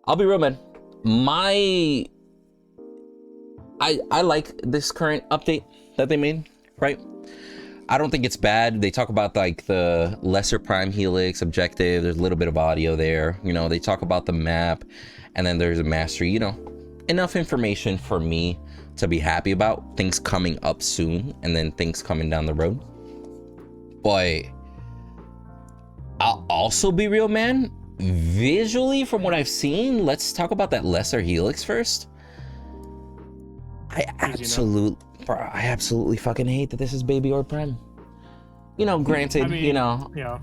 I'll be real, man. I like this current update that they made, right? I don't think it's bad. They talk about like the lesser prime helix objective. There's a little bit of audio there. You know, they talk about the map, and then there's a mastery. You know, enough information for me to be happy about. Things coming up soon, and then things coming down the road. But I'll also be real, man. Visually, from what I've seen, let's talk about that lesser helix first. I absolutely fucking hate that this is Baby Orb Prime. You know, granted, I mean, you know, yeah.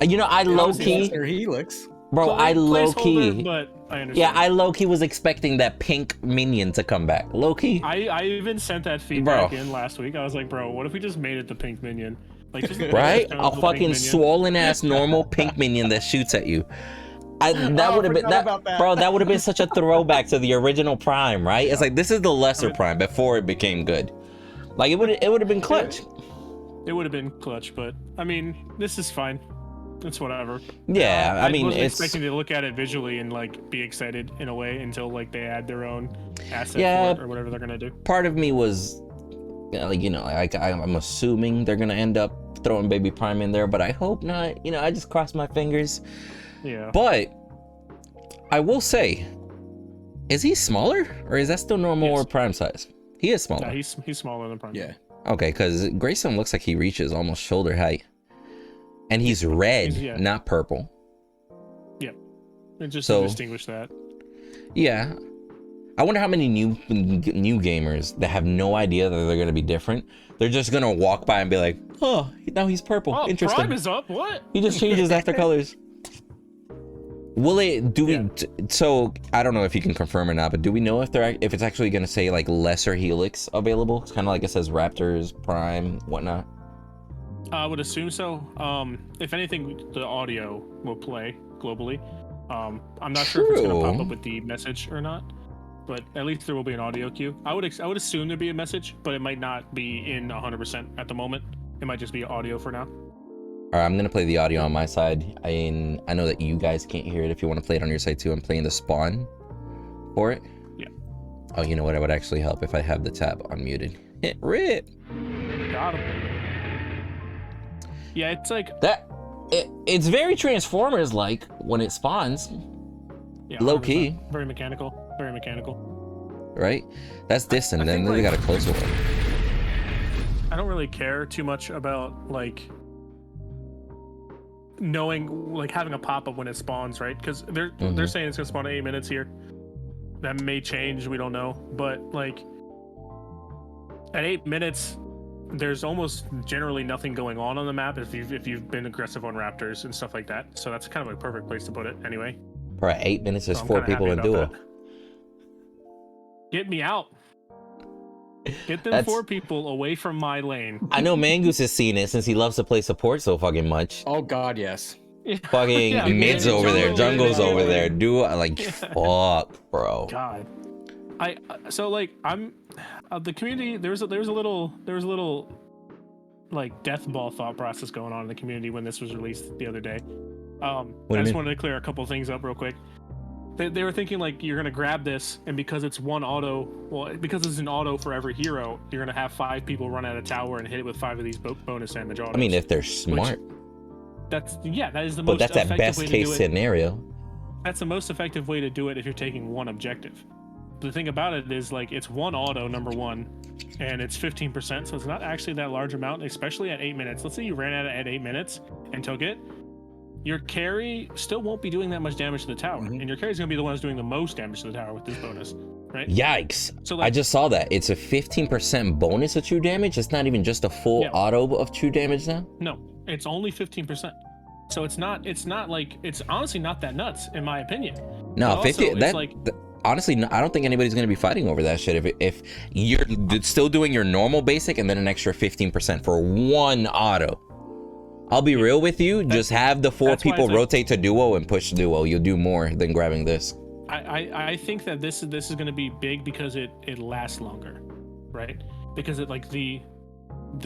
You know, I low key helix. Bro, I low key, but I understand. Yeah, I low key was expecting that pink minion to come back. Low key. I even sent that feedback in last week. I was like, bro, what if we just made it the pink minion? Like, just right? A fucking swollen ass normal pink minion that shoots at you. That would have been bro. That would have been such a throwback to the original Prime, right? It's like this is the lesser Prime before it became good. Like it would have been clutch. It would have been clutch, but I mean, this is fine. It's whatever. Yeah, I mean, wasn't expecting to look at it visually and like be excited in a way until like they add their own asset for it or whatever they're gonna do. Part of me was, like, you know, like I'm assuming they're gonna end up throwing Baby Prime in there, but I hope not. You know, I just cross my fingers. Yeah. But I will say, is he smaller or is that still normal or Prime size? He is smaller. Yeah, he's smaller than Prime. Yeah. Okay, because Grayson looks like he reaches almost shoulder height, and he's red, not purple. Yeah. And just to distinguish that. Yeah. I wonder how many new gamers that have no idea that they're gonna be different. They're just gonna walk by and be like, "Oh, now he's purple. Oh, interesting. Prime is up. What? He just changes after colors." Will it? Do we? So I don't know if you can confirm or not, but do we know if it's actually gonna say like lesser helix available? It's kind of like it says Raptors, Prime, whatnot. I would assume so. If anything, the audio will play globally. I'm not sure if it's gonna pop up with the message or not, but at least there will be an audio cue. I would assume there'd be a message, but it might not be in 100% at the moment. It might just be audio for now. All right, I'm gonna play the audio on my side. I know that you guys can't hear it. If you want to play it on your side too, I'm playing the spawn for it. Yeah. Oh, you know what? It would actually help if I have the tab unmuted. Hit rip. Got him. Yeah, it's like that. It's very Transformers-like when it spawns. Yeah, low key. Very mechanical. Very mechanical. Right. That's distant. Then we got a closer one. I don't really care too much about like knowing, like having a pop-up when it spawns, right? Because they're saying it's gonna spawn in 8 minutes here. That may change, we don't know, but like at 8 minutes there's almost generally nothing going on the map if you've been aggressive on Raptors and stuff like that, so that's kind of a perfect place to put it anyway. Right, 8 minutes there's 4 people in duo. Get me out. Get them 4 people away from my lane. I know Mangoose has seen it since he loves to play support so fucking much. Oh god, yes. Fucking mid's over there, jungle's over there. Duo, like fuck, bro. God. So like I'm the community. There was a little like death ball thought process going on in the community when this was released the other day. I just wanted to clear a couple things up real quick. They were thinking like you're gonna grab this, and because it's one auto, because it's an auto for every hero, you're gonna have 5 people run at a tower and hit it with 5 of these bonus damage autos. I mean, if they're smart. That is the most. But that's at best case scenario. That's the most effective way to do it if you're taking one objective. The thing about it is like it's one auto, number one, and it's 15%, so it's not actually that large amount, especially at 8 minutes. Let's say you ran at it at 8 minutes and took it. Your carry still won't be doing that much damage to the tower, and your carry's gonna be the one that's doing the most damage to the tower with this bonus, right? Yikes! So like, I just saw that it's a 15% bonus of true damage. It's not even just a full auto of true damage now. No, it's only 15%. So it's not like it's honestly not that nuts in my opinion. No, 50. Honestly, I don't think anybody's gonna be fighting over that shit. If you're still doing your normal basic and then an extra 15% for one auto. I'll be real with you. Just have the 4 people rotate to duo and push duo. You'll do more than grabbing this. I think that this is going to be big because it lasts longer, right? Because it like the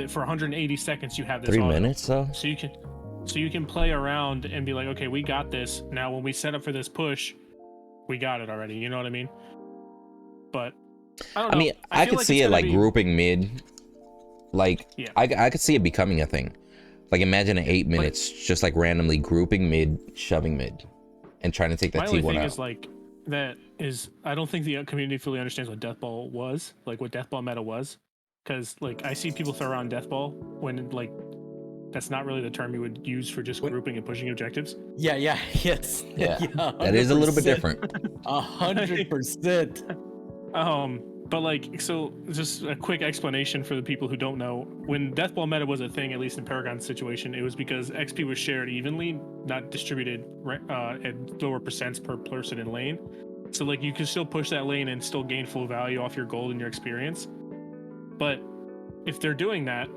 for 180 seconds you have this 3 auto. minutes though. So you can play around and be like, okay, we got this. Now when we set up for this push, we got it already. You know what I mean? But I don't know. I mean, I feel could like see it's it gonna like be- grouping mid. Like, Yeah. I could see it becoming a thing. Like, imagine in 8 minutes, just like randomly grouping mid, shoving mid, and trying to take that My only T1 thing out. is like that is I don't think the community fully understands what Deathball was, like what Deathball meta was, because like I see people throw around Deathball when like that's not really the term you would use for just grouping and pushing objectives. Yeah, yes. Yeah, that is a little bit 100%. different. 100%. But like, so just a quick explanation for the people who don't know. When Deathball meta was a thing, at least in Paragon's situation, it was because XP was shared evenly, not distributed at lower percents per person in lane. So like, you can still push that lane and still gain full value off your gold and your experience. But if they're doing that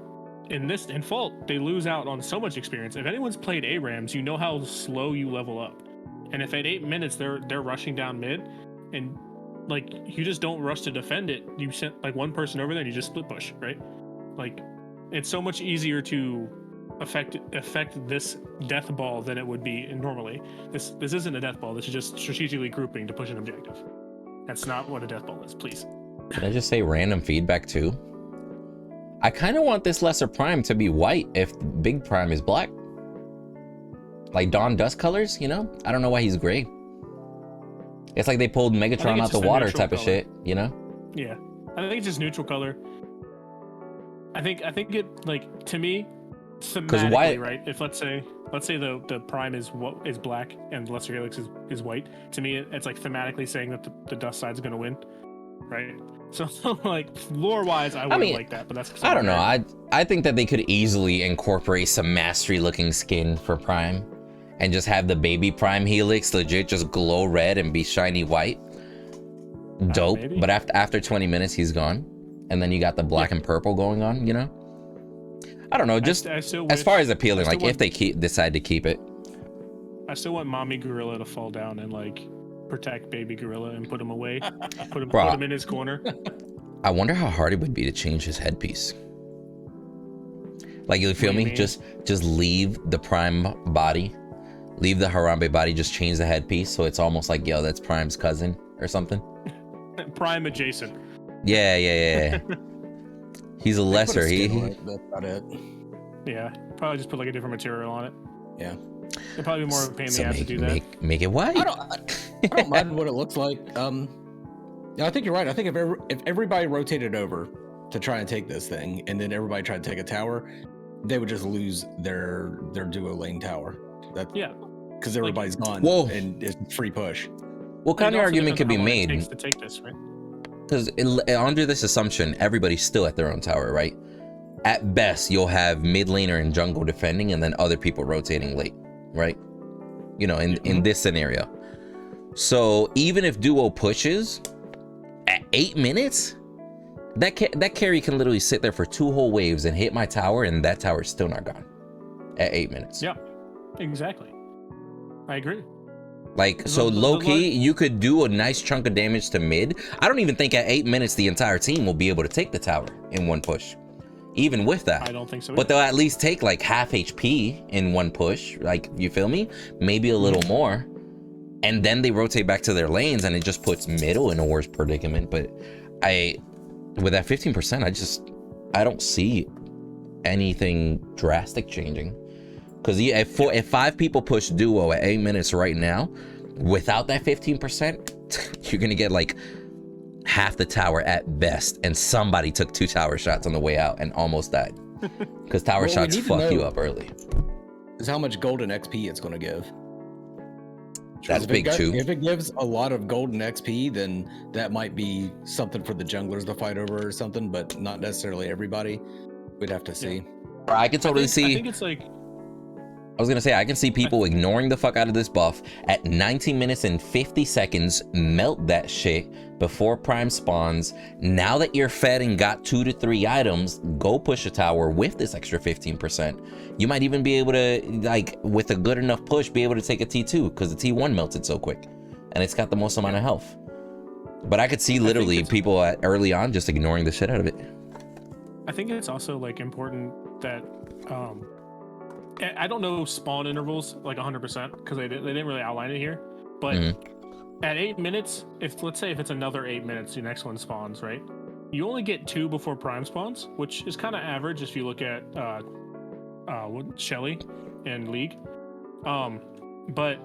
in Fault, they lose out on so much experience. If anyone's played ARAMs, you know how slow you level up. And if at 8 minutes they're rushing down mid, and like you just don't rush to defend it, you sent like one person over there and you just split push, right? Like it's so much easier to affect this death ball than it would be normally. This isn't a death ball. This is just strategically grouping to push an objective. That's not what a death ball is, please. Can I just say random feedback too? I kind of want this lesser prime to be white if big prime is black. Like Dawn Dust colors, you know? I don't know why he's gray. It's like they pulled Megatron out the water type of shit, you know? Yeah, I think it's just neutral color. I think it, like, to me, thematically, right? If let's say the prime is black and the lesser helix is white. To me, it's like thematically saying that the dust side's gonna win, right? So like lore wise, I wouldn't like that, but that's I don't know. I think that they could easily incorporate some mastery looking skin for prime. And just have the baby prime helix legit just glow red and be shiny white. Dope. But after 20 minutes, he's gone. And then you got the black and purple going on, you know? I don't know. Just as far as appealing, like if they decide to keep it. I still want mommy gorilla to fall down and like protect baby gorilla and put him away. Put him in his corner. I wonder how hard it would be to change his headpiece. Like, you feel me? Just leave the prime body. Leave the Harambe body, just change the headpiece so it's almost like, yo, that's Prime's cousin or something. Prime adjacent. Yeah. He's a lesser. That's about it. Yeah, probably just put like a different material on it. Yeah. It'd probably be more of a pain in the ass to do that. Make it white. I don't mind what it looks like. I think you're right. I think if everybody rotated over to try and take this thing, and then everybody tried to take a tower, they would just lose their duo lane tower. Because everybody's gone. Whoa. And it's free push. What kind of argument could be made? It takes to take this, right? Because under this assumption, everybody's still at their own tower, right? At best, you'll have mid laner and jungle defending, and then other people rotating late, right? You know, in this scenario. So even if duo pushes at 8 minutes, that carry can literally sit there for 2 whole waves and hit my tower, and that tower is still not gone at 8 minutes. Yeah. Exactly. I agree. Like, so low-key, you could do a nice chunk of damage to mid. I don't even think at 8 minutes the entire team will be able to take the tower in one push. Even with that. I don't think so. But they'll at least take like half HP in one push. Like, you feel me? Maybe a little more. And then they rotate back to their lanes and it just puts middle in a worse predicament. But with that 15%, I don't see anything drastic changing. Because if 5 people push duo at 8 minutes right now, without that 15%, you're going to get like half the tower at best. And somebody took 2 tower shots on the way out and almost died. Because tower shots fuck you up early. Is how much golden XP it's going to give. That's big too. If it gives a lot of golden XP, then that might be something for the junglers to fight over or something, but not necessarily everybody. We'd have to see. Yeah. I can totally see. I think it's like... I was gonna say, I can see people ignoring the fuck out of this buff at 19 minutes and 50 seconds, melt that shit before Prime spawns. Now that you're fed and got 2 to 3 items, go push a tower with this extra 15%. You might even be able to, like, with a good enough push, be able to take a T2 because the T1 melted so quick and it's got the most amount of health. But I could see literally people early on just ignoring the shit out of it. I think it's also like important that I don't know spawn intervals like 100% because they didn't really outline it here, but At 8 minutes, let's say if it's another 8 minutes, the next one spawns, right? You only get 2 before Prime spawns, which is kind of average if you look at Shelly and League. But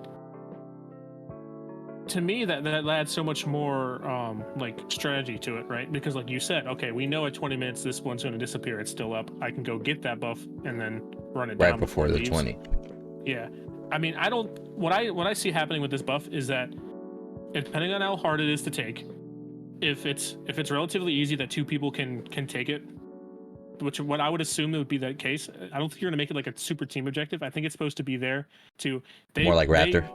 to me, that adds so much more like strategy to it, right? Because like you said, okay, we know at 20 minutes this one's going to disappear. It's still up. I can go get that buff and then run it down right before the 20. Yeah, I mean, I don't. What I see happening with this buff is that, depending on how hard it is to take, if it's relatively easy that 2 people can take it, which what I would assume it would be that case. I don't think you're gonna make it like a super team objective. I think it's supposed to be there to more like Raptor.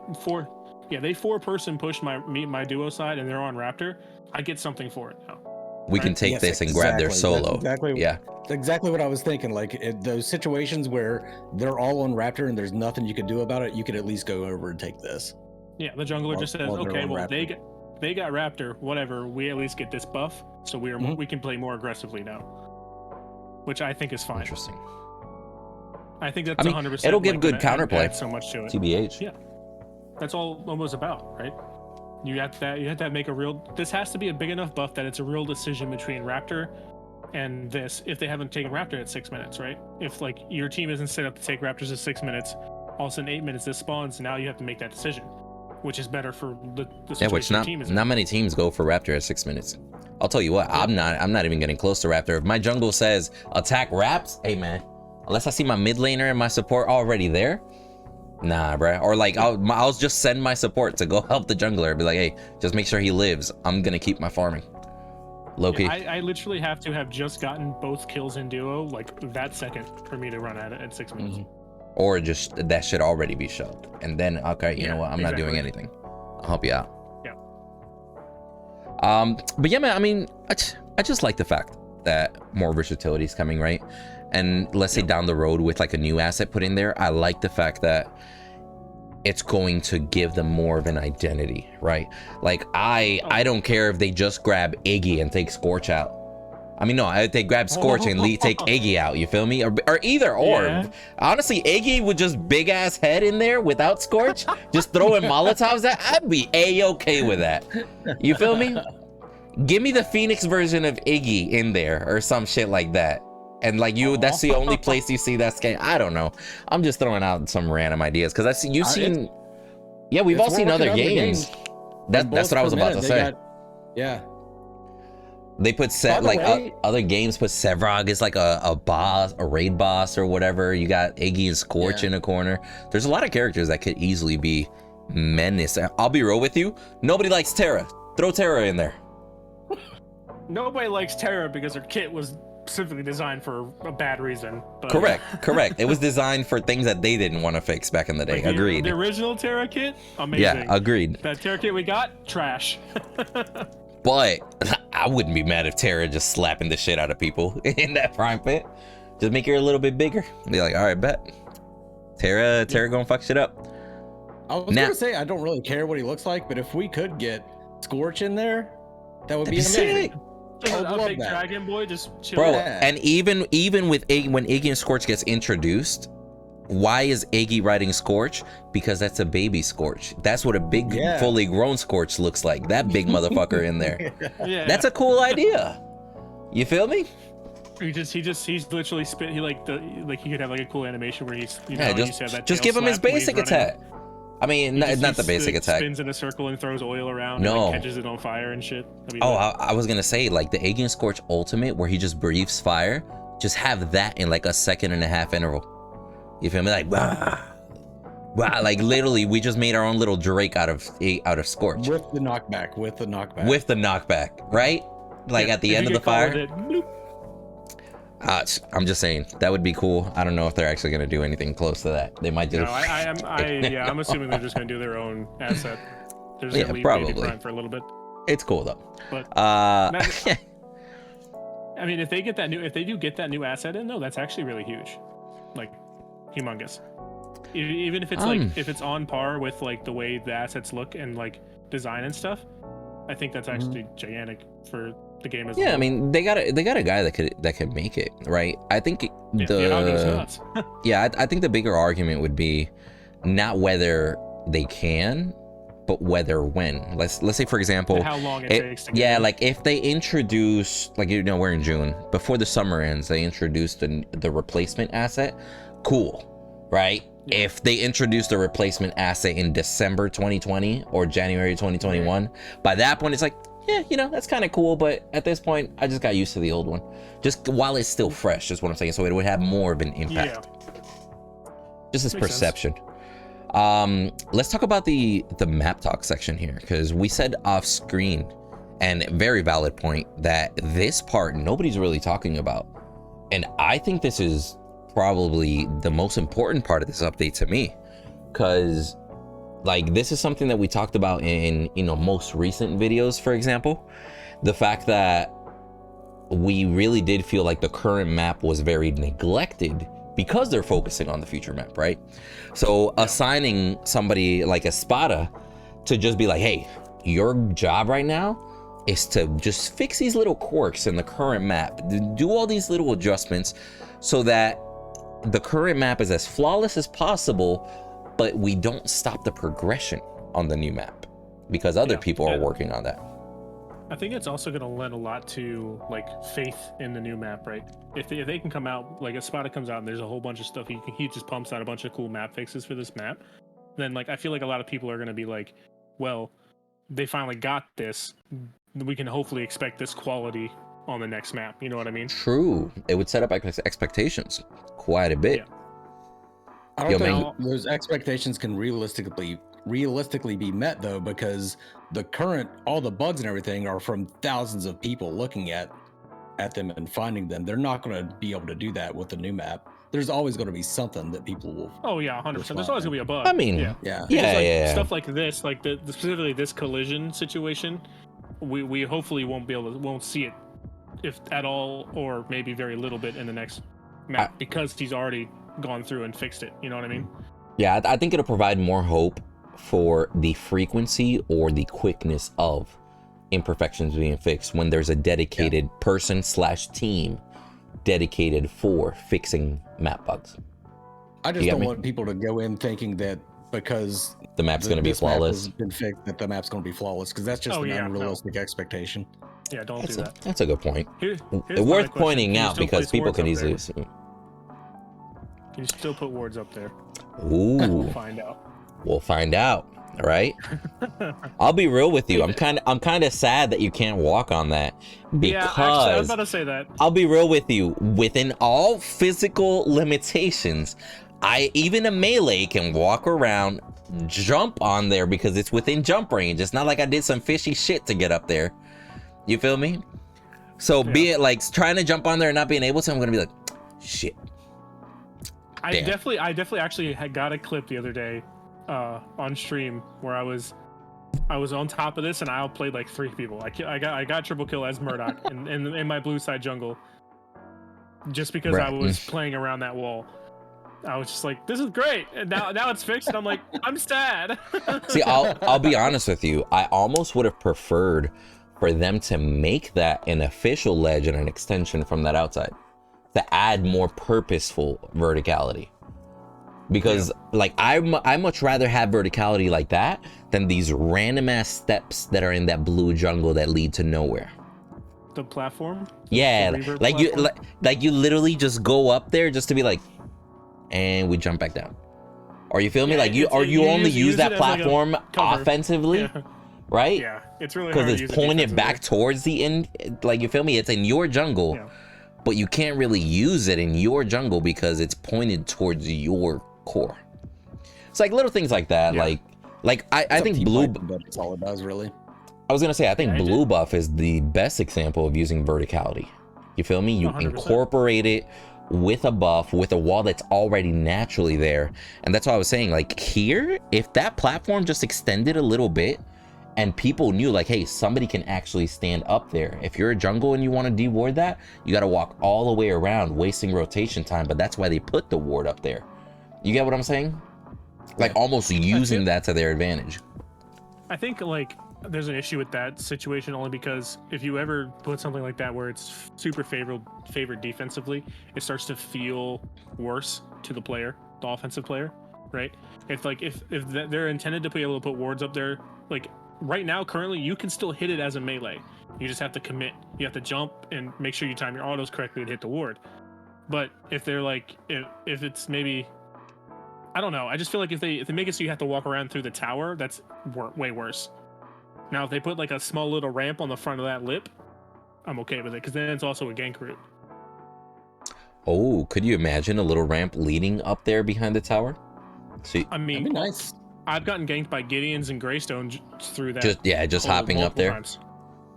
They 4-person push my duo side and they're on Raptor. I get something for it now. We can take this and grab their solo. Yeah. Exactly what I was thinking. Like those situations where they're all on Raptor and there's nothing you can do about it, you could at least go over and take this. Yeah, the jungler just says, okay, well they got Raptor, whatever. We at least get this buff, so we can play more aggressively now, which I think is fine. Interesting. I think that's 100%. It'll give good counterplay. So much to it. TBH. Yeah, that's all it was about, right? You have to make a real. This has to be a big enough buff that it's a real decision between Raptor and this. If they haven't taken Raptor at 6 minutes, right? If like your team isn't set up to take Raptors at 6 minutes, all of a sudden 8 minutes this spawns. Now you have to make that decision, which is better for the situation which your team is in. Not many teams go for Raptor at 6 minutes. I'll tell you what, I'm not even getting close to Raptor. If my jungle says attack Raps, hey man, unless I see my mid laner and my support already there, nah, bruh. Or like I'll just send my support to go help the jungler. Be like, hey, just make sure he lives. I'm gonna keep my farming. Low-key. Yeah, I literally have to have just gotten both kills in duo like that second for me to run at it at 6 minutes. Or just that should already be shoved. And then, okay, you know what? I'm not doing anything. I'll help you out. Yeah. But yeah, man, I mean, I just like the fact that more versatility is coming, right? And let's say down the road with like a new asset put in there, I like the fact that it's going to give them more of an identity, right? Like I don't care if they just grab Iggy and take Scorch out. I mean, no, if they grab Scorch and take Iggy out, you feel me? Or either or. Yeah. Honestly, Iggy with just big ass head in there without Scorch, just throwing Molotovs at, I'd be a-okay with that. You feel me? Give me the Phoenix version of Iggy in there or some shit like that. And like that's the only place you see that skin. I don't know. I'm just throwing out some random ideas because you've seen. Yeah, we've all seen other games. That's what I was about to say. They put other games put Sevrog as like a boss, a raid boss or whatever. You got Iggy and Scorch in a corner. There's a lot of characters that could easily be menace. I'll be real with you. Nobody likes Terra. Throw Terra in there. Nobody likes Terra because her kit was specifically designed for a bad reason. But... Correct. It was designed for things that they didn't want to fix back in the day. Like agreed. The original Terra kit, amazing. Yeah, agreed. That Terra kit we got, trash. But I wouldn't be mad if Terra just slapping the shit out of people in that prime pit. Just make her a little bit bigger. Be like, all right, bet. Terra gonna fuck shit up. I was gonna say I don't really care what he looks like, but if we could get Scorch in there, that would be amazing. Sick. A big dragon boy just chill. Bro, and even with Iggy, when Iggy and Scorch gets introduced, why is Iggy riding Scorch? Because that's a baby Scorch. That's what a big fully grown Scorch looks like. That big motherfucker in there. Yeah. That's a cool idea. You feel me? He's literally spit. He he could have like a cool animation where he's just give him his basic attack. I mean, not the basic attack. Spins in a circle and throws oil around. And like catches it on fire and shit. I was gonna say like the Iggy and Scorch ultimate where he just breathes fire. Just have that in like a 1.5-second interval. You feel me? Like wow, like literally, we just made our own little Drake out of Scorch. With the knockback, right? Like at the end of the fire. I'm just saying that would be cool. I don't know if they're actually gonna do anything close to that. They might do. No, I'm assuming they're just gonna do their own asset. They're just gonna leave probably Baby Prime for a little bit. It's cool though. But I mean, if they do get that new asset in, though, that's actually really huge, like humongous. Even if it's if it's on par with like the way the assets look and like design and stuff, I think that's actually gigantic for the game as well. I mean, they got a guy that could make it, right? I think I think the bigger argument would be not whether they can, but whether when. Let's say for example, And how long it takes to get yeah, in. like if they introduce, like, you know, we're in June, before the summer ends, they introduced the replacement asset. Cool, right? Yeah. If they introduce the replacement asset in December 2020 or January 2021, by that point it's like, yeah, you know, that's kind of cool, but at this point I just got used to the old one, just while it's still fresh, is what I'm saying. So it would have more of an impact. Just as Makes perception. Let's talk about the map talk section here, because we said off screen, and very valid point, that this part nobody's really talking about, and I think this is probably the most important part of this update to me, because like this is something that we talked about in, you know, most recent videos. For example, the fact that we really did feel like the current map was very neglected because they're focusing on the future map, right? So assigning somebody like Espada to just be like, hey, your job right now is to just fix these little quirks in the current map, do all these little adjustments so that the current map is as flawless as possible, but we don't stop the progression on the new map because other people are working on that. I think it's also going to lend a lot to like faith in the new map, right? If they can come out, like Espada comes out and there's a whole bunch of stuff, he just pumps out a bunch of cool map fixes for this map, then like I feel like a lot of people are going to be like, well, they finally got this, we can hopefully expect this quality on the next map. You know what I mean? True. It would set up expectations quite a bit. Yeah. I don't think those expectations can realistically be met though, because all the bugs and everything are from thousands of people looking at them and finding them. They're not going to be able to do that with the new map. There's always going to be something that people will. Oh yeah, 100%. There's always gonna be a bug. I mean, yeah. Stuff like this, like specifically this collision situation, we hopefully won't see it, if at all, or maybe very little bit in the next map, because he's already gone through and fixed it. You know what I mean? Yeah, I think it'll provide more hope for the frequency or the quickness of imperfections being fixed when there's a dedicated person / team dedicated for fixing map bugs. I just don't want people to go in thinking that because the map's going to be flawless, been fixed, that the map's going to be flawless, because that's just an unrealistic expectation. Yeah, don't do that. That's a good point. Here's worth pointing out because people can easily assume. Can you still put wards up there? Ooh. We'll find out. We'll find out. All right. I'll be real with you. I'm kind of sad that you can't walk on that, because yeah, actually, I was about to say that. I'll be real with you. Within all physical limitations, even a melee can walk around, jump on there because it's within jump range. It's not like I did some fishy shit to get up there. You feel me? So be it like trying to jump on there and not being able to, I'm gonna be like, shit. I definitely actually got a clip the other day on stream where I was on top of this and I outplayed like 3 people. I got triple kill as Murdock in my blue side jungle, just because I was playing around that wall. I was just like, this is great, and now it's fixed, and I'm like, I'm sad. See, I'll be honest with you. I almost would have preferred for them to make that an official ledge and an extension from that outside, to add more purposeful verticality, because like I much rather have verticality like that than these random ass steps that are in that blue jungle that lead to nowhere. The platform? Yeah, like you literally just go up there just to be like, and we jump back down. Or you feel me? Like you only use that platform like offensively, right? Yeah, it's really because it's pointed back towards the end. Like, you feel me? It's in your jungle, but you can't really use it in your jungle because it's pointed towards your core. It's like little things like that. Like I think blue. That's all it does, really. I was gonna say, I think blue buff is the best example of using verticality. You feel me? You 100%. Incorporate it with a buff, with a wall that's already naturally there. And that's what I was saying, like here, if that platform just extended a little bit and people knew like, hey, somebody can actually stand up there. If you're a jungle and you want to de-ward that, you got to walk all the way around, wasting rotation time. But that's why they put the ward up there. You get what I'm saying? Like almost using that to their advantage. I think like there's an issue with that situation only because if you ever put something like that where it's super favored defensively, it starts to feel worse to the player, the offensive player, right? If they're intended to be able to put wards up there like right now, currently, you can still hit it as a melee. You just have to commit. You have to jump and make sure you time your autos correctly to hit the ward. But if they're like, if it's maybe, I don't know. I just feel like if they make it so you have to walk around through the tower, that's way worse. Now, if they put like a small little ramp on the front of that lip, I'm okay with it, because then it's also a gank route. Oh, could you imagine a little ramp leading up there behind the tower? See, I mean, That'd be nice. I've gotten ganked by Gideons and Greystone through that. just hopping up there. Times.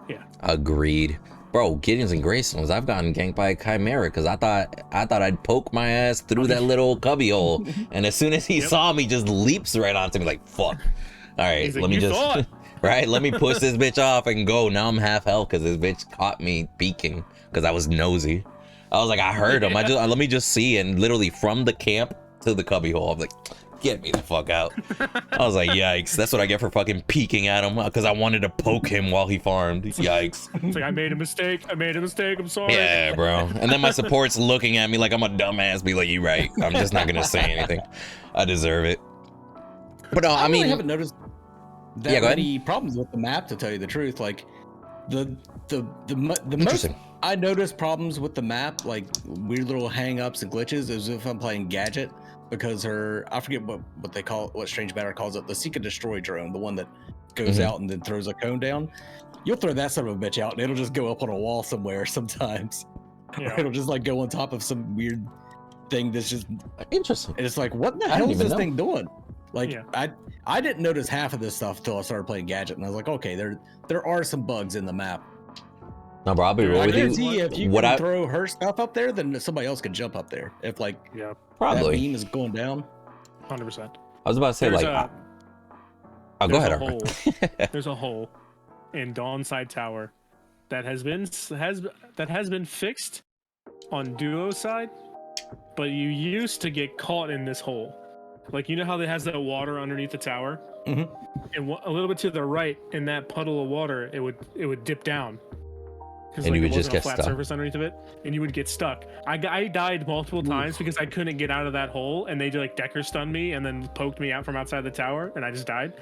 Yeah. Agreed. Bro, Gideons and Greystones, I've gotten ganked by a Chimera because I thought I'd poke my ass through that little cubby hole, and as soon as he saw me, just leaps right onto me like, fuck. All right, Like, let me just right, let me push this bitch off and go. Now I'm half health because this bitch caught me peeking because I was nosy. I was like, I heard him. Let me just see, and literally from the camp to the cubby hole, I'm like, get me the fuck out. I was like, yikes. That's what I get for fucking peeking at him because I wanted to poke him while he farmed. Yikes. It's like, I made a mistake. I'm sorry. Yeah, bro. And then my support's looking at me like I'm a dumbass. Be like, you right. I'm just not gonna say anything. I deserve it. But no, I mean, haven't noticed that go ahead. many problems with the map, to tell you the truth. Like the most Interesting. I noticed problems with the map, like weird little hang-ups and glitches, as if I'm playing Gadget, because I forget what they call it, what Strange Matter calls it, the Seek and Destroy drone, the one that goes out and then throws a cone down. You'll throw that son of a bitch out and it'll just go up on a wall somewhere sometimes. Yeah. It'll just like go on top of some weird thing that's just Interesting. and it's like, what the I hell didn't is even this know. thing doing? Like, Yeah. I didn't notice half of this stuff until I started playing Gadget, and I was like, okay, there are some bugs in the map. No, bro, I'll be Dude, real I with you. guarantee if you What can I throw her stuff up there, then somebody else can jump up there. If like Yeah. that probably. beam is going down. 100%. I was about to say There's like. a- Go there's ahead. a Arthur. hole. There's a hole in Dawnside Tower that has been fixed on Duo side, but you used to get caught in this hole. Like, you know how it has that water underneath the tower, Mhm. and a little bit to the right, in that puddle of water, it would dip down. Because And you would there just wasn't a get flat stuck. surface underneath of it, and you would get stuck. I died multiple times because I couldn't get out of that hole, and they like Decker stunned me and then poked me out from outside the tower, and I just died.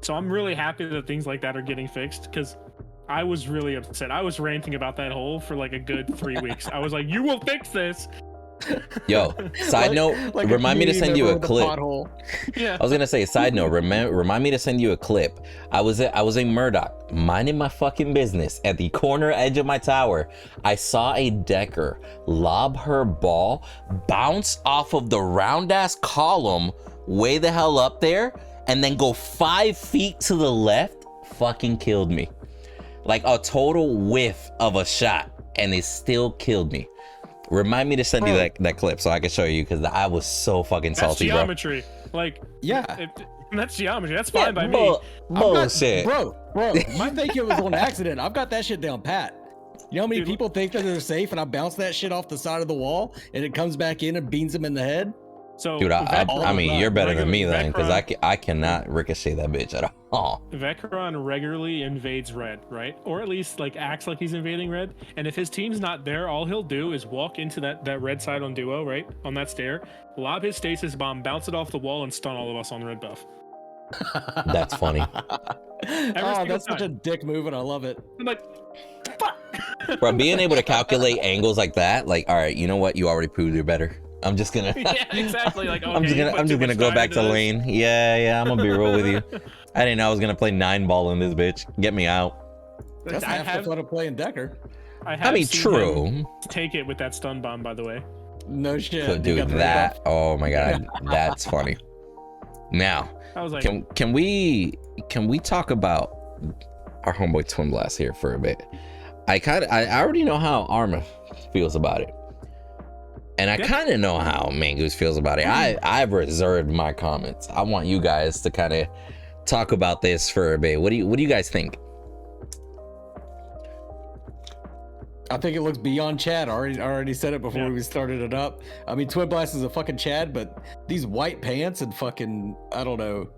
So I'm really happy that things like that are getting fixed, because I was really upset. I was ranting about that hole for like a good 3 weeks. I was like, "You will fix this." Yo, side note, Like remind me to send you a clip. Yeah. I was gonna say, side note, remind me to send you a clip. I was a Murdock, minding my fucking business at the corner edge of my tower. I saw a Decker lob her ball, bounce off of the round ass column way the hell up there, and then go 5 feet to the left. Fucking killed me. Like a total whiff of a shot, and it still killed me. Remind me to send you that clip so I can show you, because I was so fucking That's salty, bro. geometry. Like, Yeah. that's geometry. That's fine by me. Bullshit. Bro, you think it was on accident? I've got that shit down pat. You know how many Dude, people think that they're safe, and I bounce that shit off the side of the wall, and it comes back in and beans them in the head? So, Dude, I mean, you're better than me then, because Vecron- I cannot ricochet that bitch at all. Vecron regularly invades red, right? Or at least like acts like he's invading red. And if his team's not there, all he'll do is walk into that red side on Duo, right? On that stair, lob his stasis bomb, bounce it off the wall, and stun all of us on red buff. That's funny. That's such a dick move, and I love it. I'm like, fuck. Bro, being able to calculate angles like that, like, all right, you know what? You already proved you're better. I'm just gonna. Yeah, exactly. Like, okay, I'm just gonna go back to lane. Yeah, I'm gonna be real with you. I didn't know I was gonna play 9-ball in this bitch. Get me out. That's half the fun of playing Decker. I mean, true. Take it with that stun bomb, by the way. No shit. So, dude, that. Oh my god, that's funny. Now, I was like, can we talk about our homeboy Twin Blast here for a bit? I already know how Arma feels about it. And I kind of know how Mangoose feels about it. I've reserved my comments. I want you guys to kind of talk about this for a bit. What do you guys think? I think it looks beyond Chad. I already said it before we started it up. I mean, Twin Blast is a fucking Chad, but these white pants and fucking, I don't know.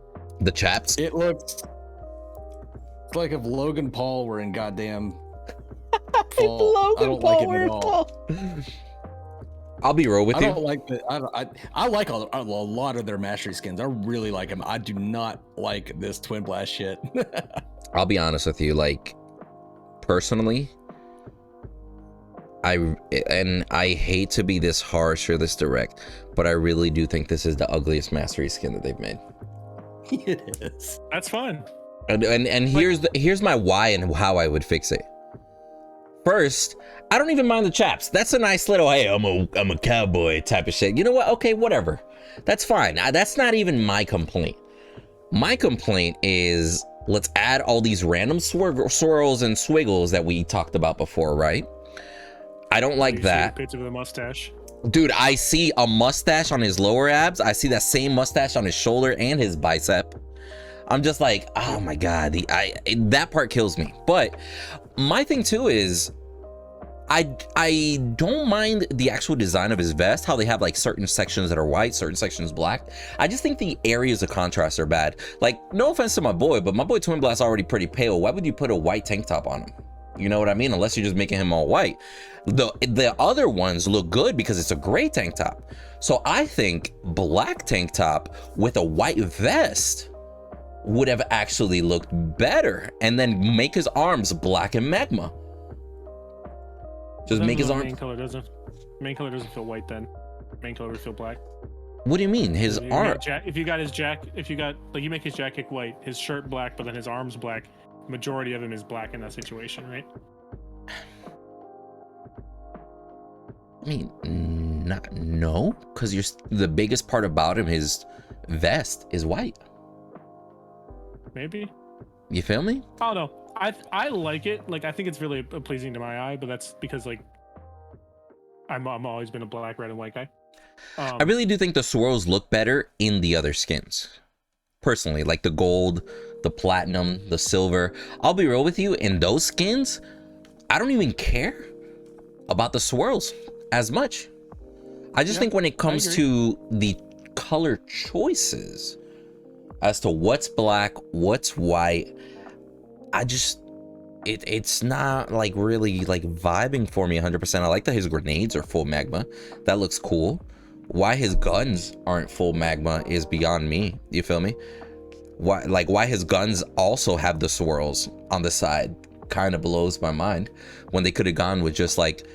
The chaps? It looks it's like if Logan Paul were in goddamn fall. I don't like him at all. I'll be real with I you. don't like the. I like a lot of their mastery skins. I really like them. I do not like this Twin Blast shit. I'll be honest with you. Like, personally, I hate to be this harsh or this direct, but I really do think this is the ugliest mastery skin that they've made. It is. That's fine. And here's my why and how I would fix it. First, I don't even mind the chaps. That's a nice little, hey, I'm a cowboy type of shit. You know what? Okay, whatever. That's fine. That's not even my complaint. My complaint is, let's add all these random swirls and swiggles that we talked about before, right? I don't like that. Picture of the mustache. Dude, I see a mustache on his lower abs. I see that same mustache on his shoulder and his bicep. I'm just like, oh my God, that part kills me. But my thing too is, I don't mind the actual design of his vest, how they have like certain sections that are white, certain sections black. I just think the areas of contrast are bad. Like, no offense to my boy, but my boy Twin Blast's already pretty pale. Why would you put a white tank top on him? You know what I mean? Unless you're just making him all white. The other ones look good because it's a gray tank top. So I think black tank top with a white vest would have actually looked better, and then make his arms black and magma. Just make his arms. Main color doesn't feel white then. Main color would feel black. What do you mean? His arm. If you make his jacket white, his shirt black, but then his arms black. Majority of him is black in that situation, right? I mean, no, because the biggest part about him, his vest is white. Maybe. You feel me? I don't know. I like it. Like, I think it's really pleasing to my eye, but that's because like I'm always been a black, red, and white guy. I really do think the swirls look better in the other skins. Personally, like the gold, the platinum, the silver. I'll be real with you, in those skins, I don't even care about the swirls as much. I just think when it comes to the color choices as to what's black, what's white, it's not like really like vibing for me 100%. I like that his grenades are full magma. That looks cool. Why his guns aren't full magma is beyond me. You feel me? Why his guns also have the swirls on the side kind of blows my mind, when they could have gone with just like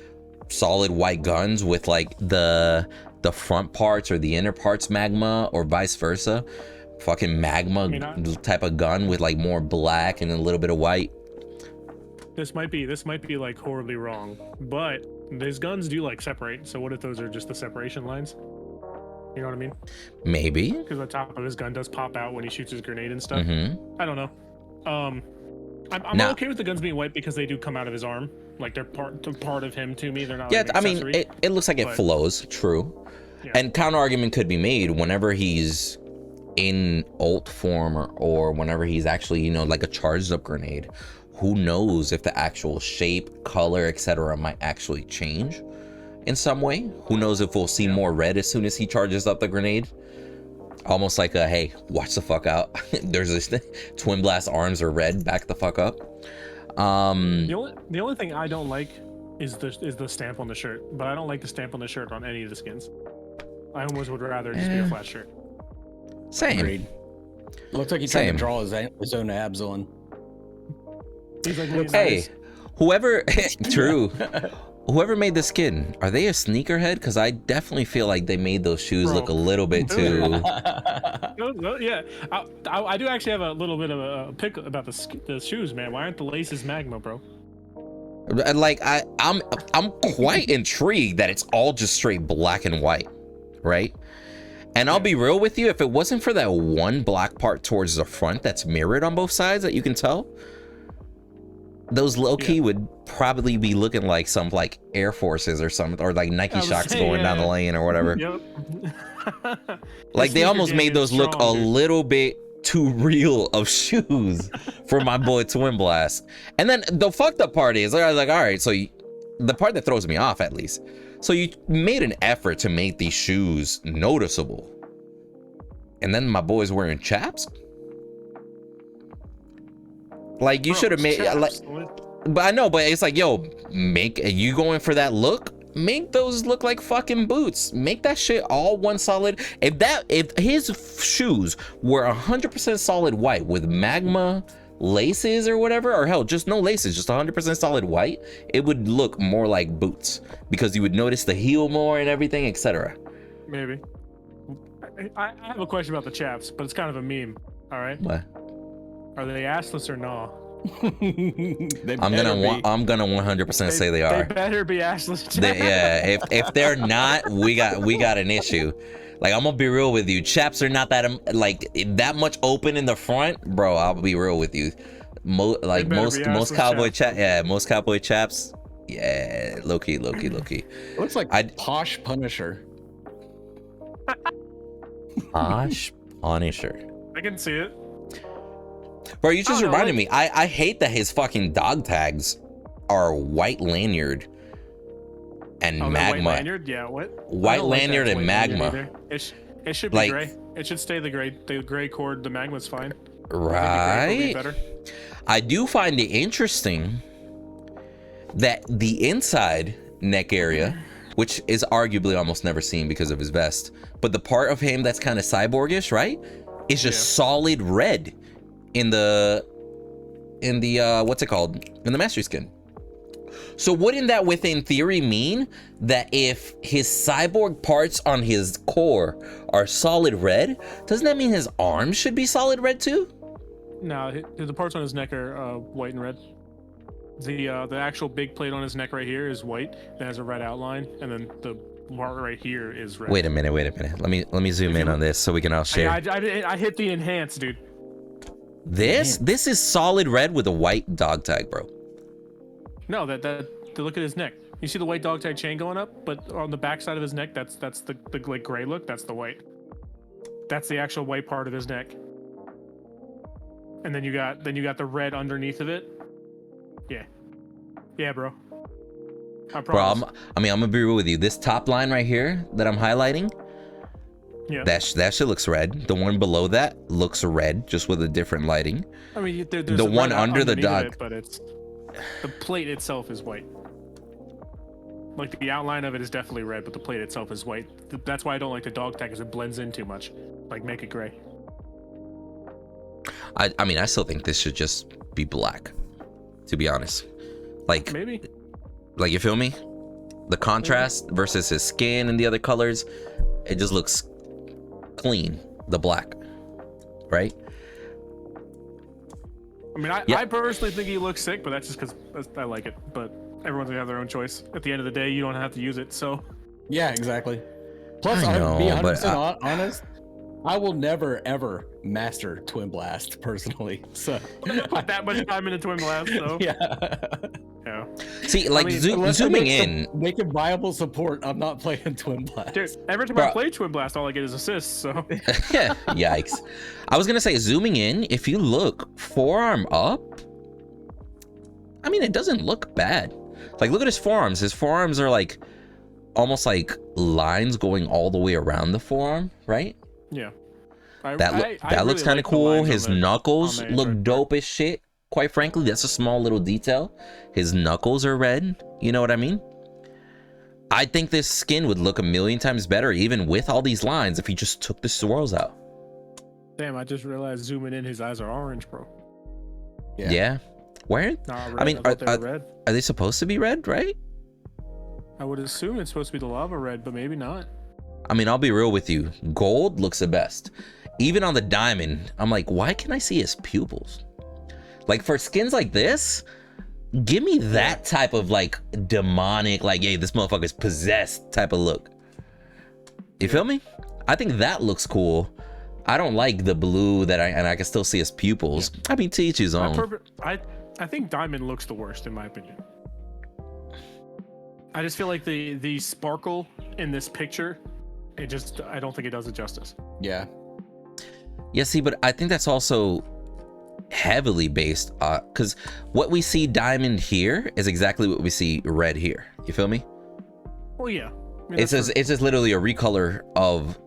solid white guns with like the front parts or the inner parts magma, or vice versa. Fucking magma type of gun with like more black and a little bit of white. This might be like horribly wrong, but his guns do like separate. So what if those are just the separation lines? You know what I mean? Maybe. Because the top of his gun does pop out when he shoots his grenade and stuff. I don't know. I'm okay with the guns being white because they do come out of his arm. Like, they're part of him to me. They're not. Yeah, like I mean, it looks like it flows. True. Yeah. And counter argument could be made whenever he's in ult form, or whenever he's actually, you know, like a charged up grenade. Who knows if the actual shape, color, etc. might actually change in some way? Who knows if we'll see more red as soon as he charges up the grenade? Almost like a, hey, watch the fuck out. There's this Twin Blast arms are red, back the fuck up. The only thing I don't like is the stamp on the shirt, but I don't like the stamp on the shirt on any of the skins. I almost would rather just be a flat shirt. Same. Agreed. Looks like he's trying to draw his own abs on. He's like, hey, whoever, true. Whoever made the skin, are they a sneakerhead? Because I definitely feel like they made those shoes look a little bit too. Yeah, I do actually have a little bit of a pick about the shoes, man. Why aren't the laces magma, bro? Like I'm quite intrigued that it's all just straight black and white, right? And I'll be real with you, if it wasn't for that one black part towards the front that's mirrored on both sides that you can tell, those low-key would probably be looking like some like Air Forces or something, or like Nike Shocks going down the lane or whatever. Yep. Like they almost made those look a little bit too real of shoes for my boy Twin Blast. And then the fucked up part is, I was like, all right, so the part that throws me off at least. So you made an effort to make these shoes noticeable, and then my boy's wearing chaps. Like you should have made like, but I know, but it's like, yo, you going for that look? make those look like fucking boots. Make that shit all one solid. If his shoes were 100% solid white with magma laces or whatever, or hell, just no laces, just 100% solid white, it would look more like boots because you would notice the heel more and everything, etc. Maybe. I have a question about the chaps, but it's kind of a meme. All right. What? Are they assless or no? I'm gonna 100% say they are. They better be assless. Yeah, if they're not, we got an issue. Like, I'm gonna be real with you. Chaps are not that like that much open in the front, bro. I'll be real with you. Most cowboy chaps, yeah, most cowboy chaps, yeah, low key. It looks like Posh Punisher. Posh Punisher. I can see it. Bro, you just reminded me. I hate that his fucking dog tags are white lanyard and magma. White lanyard? Yeah, what? White lanyard and magma. It should be gray. It should stay the gray cord. The magma's fine. Right. I do find it interesting that the inside neck area, which is arguably almost never seen because of his vest, but the part of him that's kind of cyborgish, right, is just solid red in the what's it called, in the mastery skin. So wouldn't that within theory mean that if his cyborg parts on his core are solid red, doesn't that mean his arms should be solid red too? No, the parts on his neck are white and red. The actual big plate on his neck right here is white. It has a red outline, and then the part right here is red. Wait a minute. Let me zoom in on this so we can all share. I hit the enhance, dude. This is solid red with a white dog tag, bro. No, look at his neck. You see the white dog tag chain going up, but on the back side of his neck, that's the like gray look. That's the white. That's the actual white part of his neck. And then you got the red underneath of it. Yeah, bro. I promise. Bro, I'm gonna be real with you. This top line right here that I'm highlighting, yeah, that shit looks red. The one below that looks red, just with a different lighting. I mean, there's the one under the dog, but the plate itself is white. Like the outline of it is definitely red, but the plate itself is white. That's why I don't like the dog tag, because it blends in too much. Like, make it gray. I mean, I still think this should just be black, to be honest. Like, maybe. Like, you feel me? The contrast versus his skin and the other colors, it just looks clean. The black, right? I mean, I personally think he looks sick, but that's just because I like it. But everyone's gonna have their own choice. At the end of the day, you don't have to use it, so. Yeah, exactly. Plus, I'll be 100% honest. I will never ever master Twin Blast personally. So put that much time into Twin Blast, though. Yeah. See, like, zooming in, making viable support. I'm not playing Twin Blast. Dude, every time I play Twin Blast, all I get is assists. So. Yikes. I was gonna say, zooming in, if you look forearm up, I mean, it doesn't look bad. Like, look at his forearms. His forearms are like almost like lines going all the way around the forearm, right? Yeah. That looks kind of cool. His knuckles look dope as shit. Quite frankly, that's a small little detail. His knuckles are red. You know what I mean? I think this skin would look a million times better, even with all these lines, if he just took the swirls out. Damn, I just realized zooming in, his eyes are orange, bro. Yeah. Where? I mean, are they supposed to be red, right? I would assume it's supposed to be the lava red, but maybe not. I mean, I'll be real with you. Gold looks the best. Even on the diamond, I'm like, why can I see his pupils? Like, for skins like this, give me that type of like demonic, like, hey, this motherfucker's possessed type of look. You feel me? I think that looks cool. I don't like the blue that I can still see his pupils. I mean, to each his own. I think diamond looks the worst in my opinion. I just feel like the sparkle in this picture, I don't think it does it justice. Yeah. Yeah, see, but I think that's also heavily based because what we see diamond here is exactly what we see red here. You feel me? Well, yeah. I mean, it's just literally a recolor of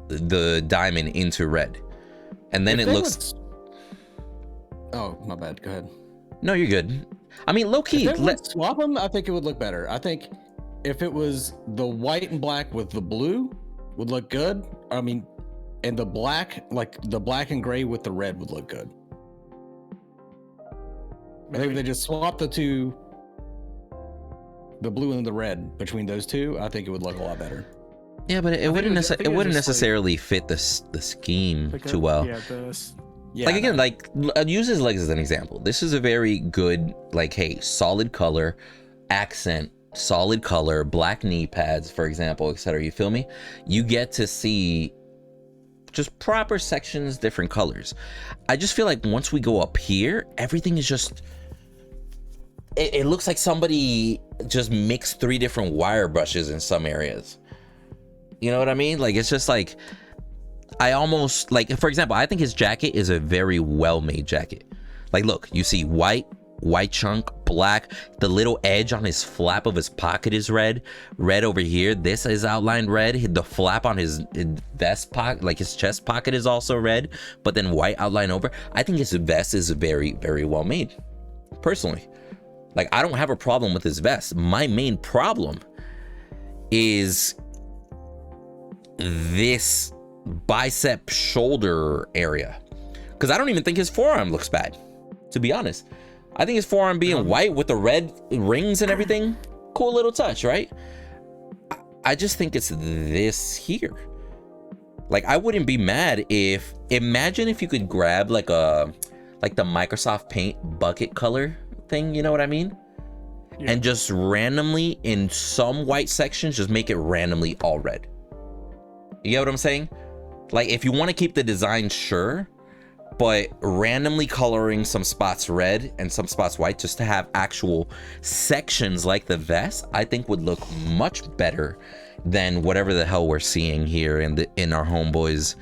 the diamond into red, and then it looks. Oh, my bad. Go ahead. No, you're good. I mean, low key. If they would swap them, I think it would look better. I think if it was the white and black with the blue would look good. I mean, and the black, like the black and gray with the red would look good. I think if they just swap the two, the blue and the red between those two, I think it would look a lot better. Yeah, but it wouldn't necessarily fit the scheme too well. Yeah, like again, like I'd use his legs as an example. This is a very good, like, hey, solid color, accent, solid color, black knee pads, for example, etc. You feel me? You get to see just proper sections, different colors. I just feel like once we go up here, everything is just. It looks like somebody just mixed 3 different wire brushes in some areas. You know what I mean? Like, it's just like, I almost, like, for example, I think his jacket is a very well-made jacket. Like, look, you see white chunk, black, the little edge on his flap of his pocket is red over here. This is outlined red. The flap on his vest pocket, like his chest pocket, is also red, but then white outline over. I think his vest is very, very well made, personally. Like, I don't have a problem with his vest. My main problem is this bicep shoulder area, because I don't even think his forearm looks bad, to be honest. I think his forearm being white with the red rings and everything, cool little touch, right? I just think it's this here. Like, I wouldn't be mad if, imagine if you could grab like the Microsoft Paint bucket color thing, you know what I mean? Yeah. And just randomly in some white sections, just make it randomly all red. You get what I'm saying? Like, if you want to keep the design, sure, but randomly coloring some spots red and some spots white just to have actual sections like the vest, I think would look much better than whatever the hell we're seeing here in our homeboys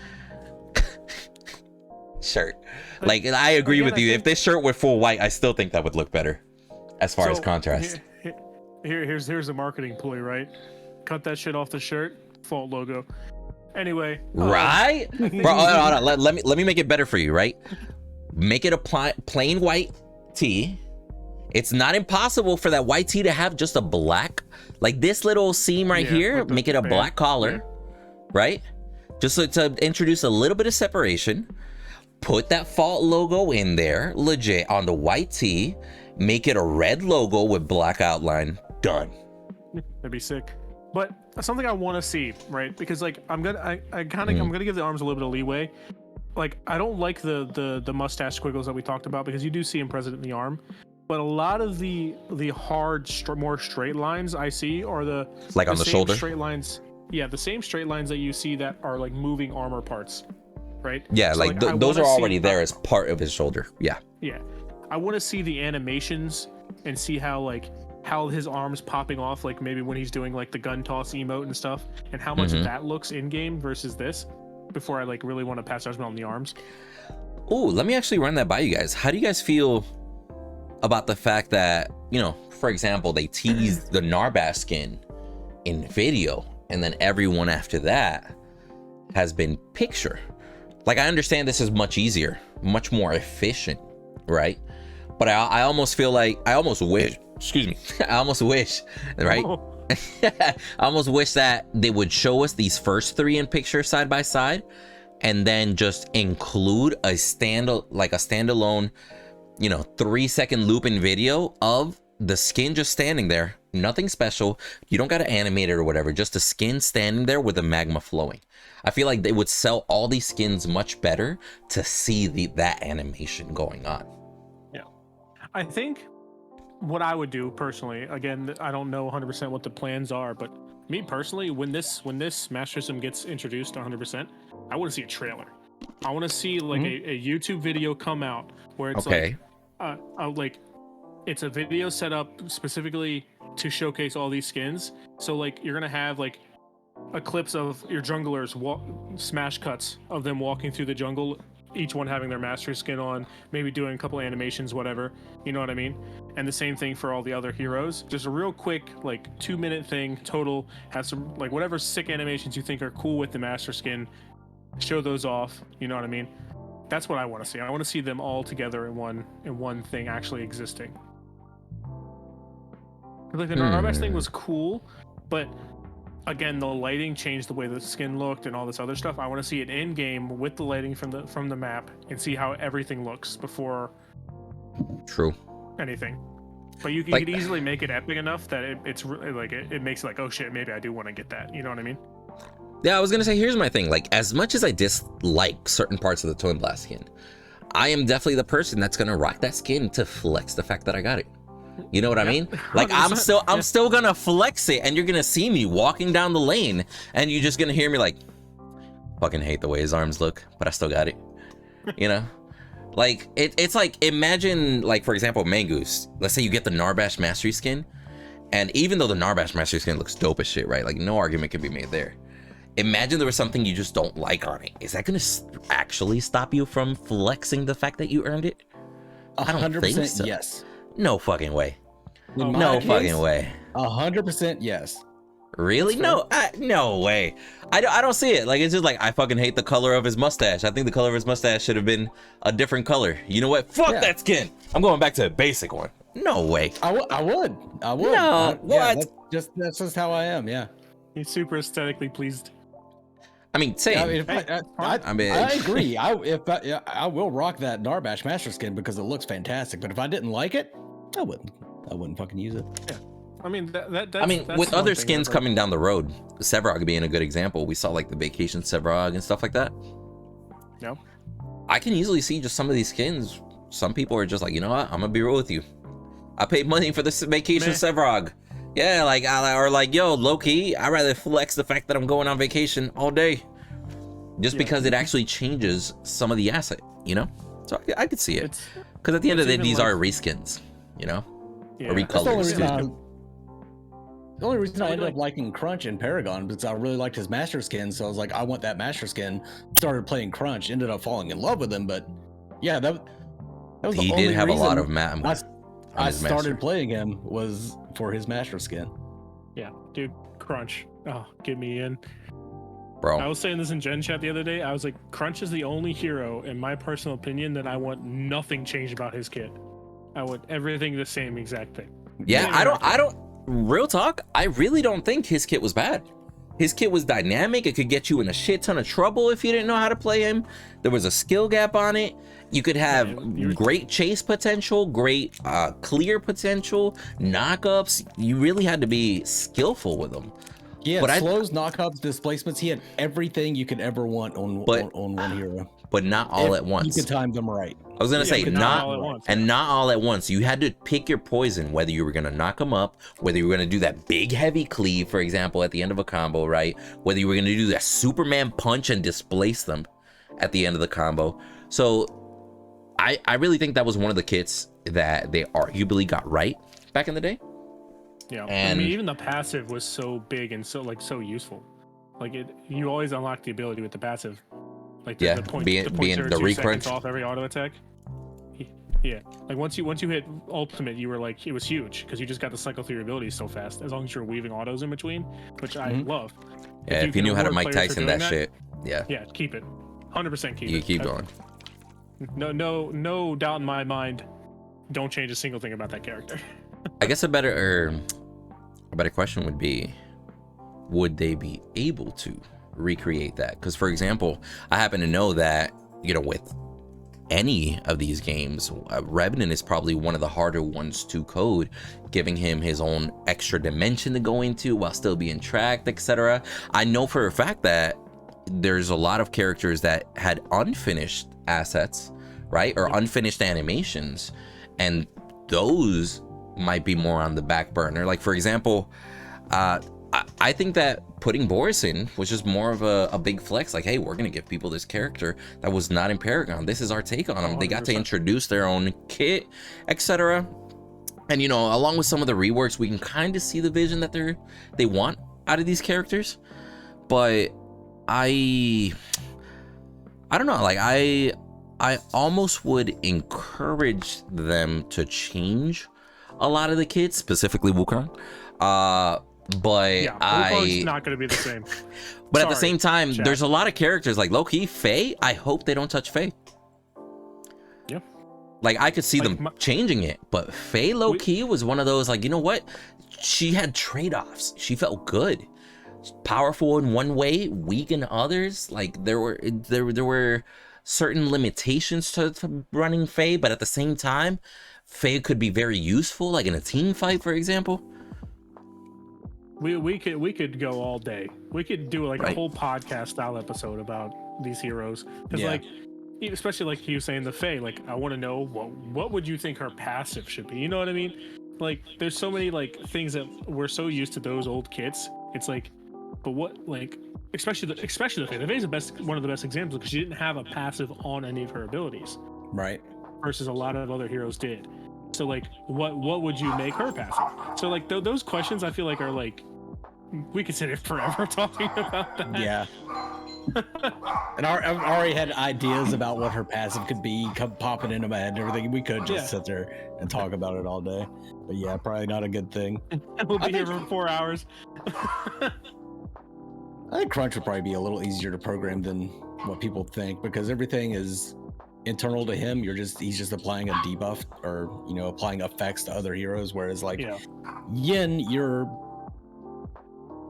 shirt. Like, I agree with you. If this shirt were full white, I still think that would look better as far as contrast. Here's a marketing ploy, right? Cut that shit off the shirt, fault logo. Anyway, right, bro. Hold on. Let me make it better for you, right? Make it a plain white tee. It's not impossible for that white tee to have just a black, like this little seam right here. Make it a black collar, right? Just so to introduce a little bit of separation. Put that fault logo in there, legit, on the white tee. Make it a red logo with black outline. Done. That'd be sick. But something I want to see, right? Because like I'm gonna give the arms a little bit of leeway. Like, I don't like the mustache squiggles that we talked about, because you do see him present in the arm. But a lot of the hard, more straight lines I see are the on the shoulder straight lines. Yeah, the same straight lines that you see that are like moving armor parts, right? Yeah, so like those are already there as part of his shoulder. Yeah. Yeah, I want to see the animations and see how his arms popping off, like maybe when he's doing like the gun toss emote and stuff, and how much that looks in game versus this, before I like really want to pass judgment on the arms. Oh, let me actually run that by you guys. How do you guys feel about the fact that, you know, for example, they teased the Narbath skin in video, and then everyone after that has been picture? Like, I understand this is much easier, much more efficient, right? But I almost feel like, I almost wish, right? I almost wish that they would show us these first 3 in picture side by side, and then just include a standalone, you know, 3-second loop in video of the skin just standing there. Nothing special. You don't got to animate it or whatever. Just the skin standing there with the magma flowing. I feel like they would sell all these skins much better to see that animation going on. Yeah, I think what I would do personally, again, I don't know 100% what the plans are, but me personally, when this Master System gets introduced 100%, I want to see a trailer. I want to see like a YouTube video come out where it's like it's a video set up specifically to showcase all these skins. So like you're gonna have like a clips of your junglers smash cuts of them walking through the jungle, each one having their mastery skin on, maybe doing a couple animations, whatever, you know what I mean? And the same thing for all the other heroes. Just a real quick like 2-minute thing total, have some like whatever sick animations you think are cool with the master skin, show those off, you know what I mean? That's what I want to see. I want to see them all together in one thing actually existing. Like the Narbash thing was cool, but again, the lighting changed the way the skin looked and all this other stuff. I want to see it in game with the lighting from the map and see how everything looks before. True. Anything. But you could easily make it epic enough that it's really like it makes it like, oh shit, maybe I do want to get that. You know what I mean? Yeah, I was gonna say, here's my thing. Like, as much as I dislike certain parts of the Twin Blast skin, I am definitely the person that's gonna rock that skin to flex the fact that I got it. You know what I mean? Like, I'm still gonna flex it, and you're gonna see me walking down the lane, and you're just gonna hear me like, fucking hate the way his arms look, but I still got it. You know? Like, it's like, imagine, like, for example, Mangoose. Let's say you get the Narbash Mastery skin, and even though the Narbash Mastery skin looks dope as shit, right? Like, no argument can be made there. Imagine there was something you just don't like on it. Is that gonna actually stop you from flexing the fact that you earned it? 100% so. yes. No fucking way. No fucking way. 100% yes. Really? No, no way. I don't see it. Like, it's just like, I fucking hate the color of his mustache. I think the color of his mustache should have been a different color. You know what? Fuck that skin. I'm going back to a basic one. No way. I would. No, what? Yeah, that's just how I am. Yeah. He's super aesthetically pleased. I mean, same. I mean, I agree. I will rock that Narbash Master skin because it looks fantastic. But if I didn't like it, I wouldn't fucking use it. Yeah. I mean, that's with other skins coming down the road, Sevrog being a good example, we saw like the Vacation Sevrog and stuff like that. No. I can easily see just some of these skins. Some people are just like, you know what? I'm gonna be real with you. I paid money for this Vacation Sevrog. Yeah, like, or like, yo, low key, I'd rather flex the fact that I'm going on vacation all day, just because it actually changes some of the asset, you know. So I could see it, because at the end of the day, these are reskins, you know, or recolors. The only reason I ended up liking Crunch in Paragon because I really liked his Master skin, so I was like, I want that Master skin. Started playing Crunch, ended up falling in love with him, but yeah, that was the only reason. He did have a lot of I started playing him was for his Master skin. Yeah, dude, Crunch. Oh, get me in. Bro. I was saying this in Gen Chat the other day. I was like, Crunch is the only hero, in my personal opinion, that I want nothing changed about his kit. I want everything the same exact thing. Yeah, I don't, real talk, I really don't think his kit was bad. His kit was dynamic. It could get you in a shit ton of trouble if you didn't know how to play him. There was a skill gap on it. You could have great chase potential, great clear potential, knockups. You really had to be skillful with them. Yeah, slows, knockups, displacements. He had everything you could ever want on one hero. But not all at once. You could time them right. I was gonna say not all at once. You had to pick your poison, whether you were gonna knock them up, whether you were gonna do that big heavy cleave, for example, at the end of a combo, right? Whether you were gonna do that Superman punch and displace them at the end of the combo. So I really think that was one of the kits that they arguably got right back in the day. Yeah, and I mean, even the passive was so big and so useful. Like you always unlock the ability with the passive. Like the point being the recrunch off every auto attack. Yeah, like once you hit ultimate, you were like, it was huge because you just got to cycle through your abilities so fast. As long as you're weaving autos in between, which I love. Yeah, if you knew how to Mike Tyson that shit. Yeah, keep it. 100% keep it. You keep going. No doubt in my mind. Don't change a single thing about that character. I guess a better question would be, would they be able to recreate that? Because, for example, I happen to know that, you know, with any of these games, Revenant is probably one of the harder ones to code, giving him his own extra dimension to go into while still being tracked, etc. I know for a fact that there's a lot of characters that had unfinished assets, right, or unfinished animations, and those might be more on the back burner. Like, for example, I think that putting Boris in was just more of a big flex. Like, hey, we're gonna give people this character that was not in Paragon. This is our take on them. 100%. They got to introduce their own kit, etc. And, you know, along with some of the reworks, we can kind of see the vision that they want out of these characters. But I don't know. Like, I almost would encourage them to change a lot of the kits, specifically Wukong. But yeah, Wukong's not going to be the same. But at the same time, there's a lot of characters like low-key Faye. I hope they don't touch Faye. Yeah. Like, I could see Like, them changing it, but Faye low-key was one of those, like, you know what? She had trade-offs. She felt good. Powerful in one way, weak in others. Like, there were certain limitations to running Faye, but at the same time, Faye could be very useful, like in a team fight, for example. We could go all day. We could do like a Right. whole podcast style episode about these heroes. Because like, especially like you saying the Fae, like I want to know what would you think her passive should be? You know what I mean? Like there's so many like things that we're so used to those old kits. It's like, but what like especially the Fae. The Fae is one of the best examples because she didn't have a passive on any of her abilities. Right. Versus a lot of other heroes did. So like, what would you make her passive? So like those questions I feel like are like, we could sit here forever talking about that. Yeah. And I've already had ideas about what her passive could be popping into my head and everything. We could just sit there and talk about it all day. But yeah, probably not a good thing. We'll be here for 4 hours. I think Crunch would probably be a little easier to program than what people think because everything is internal to him. He's just applying a debuff or applying effects to other heroes, whereas like Yin, you're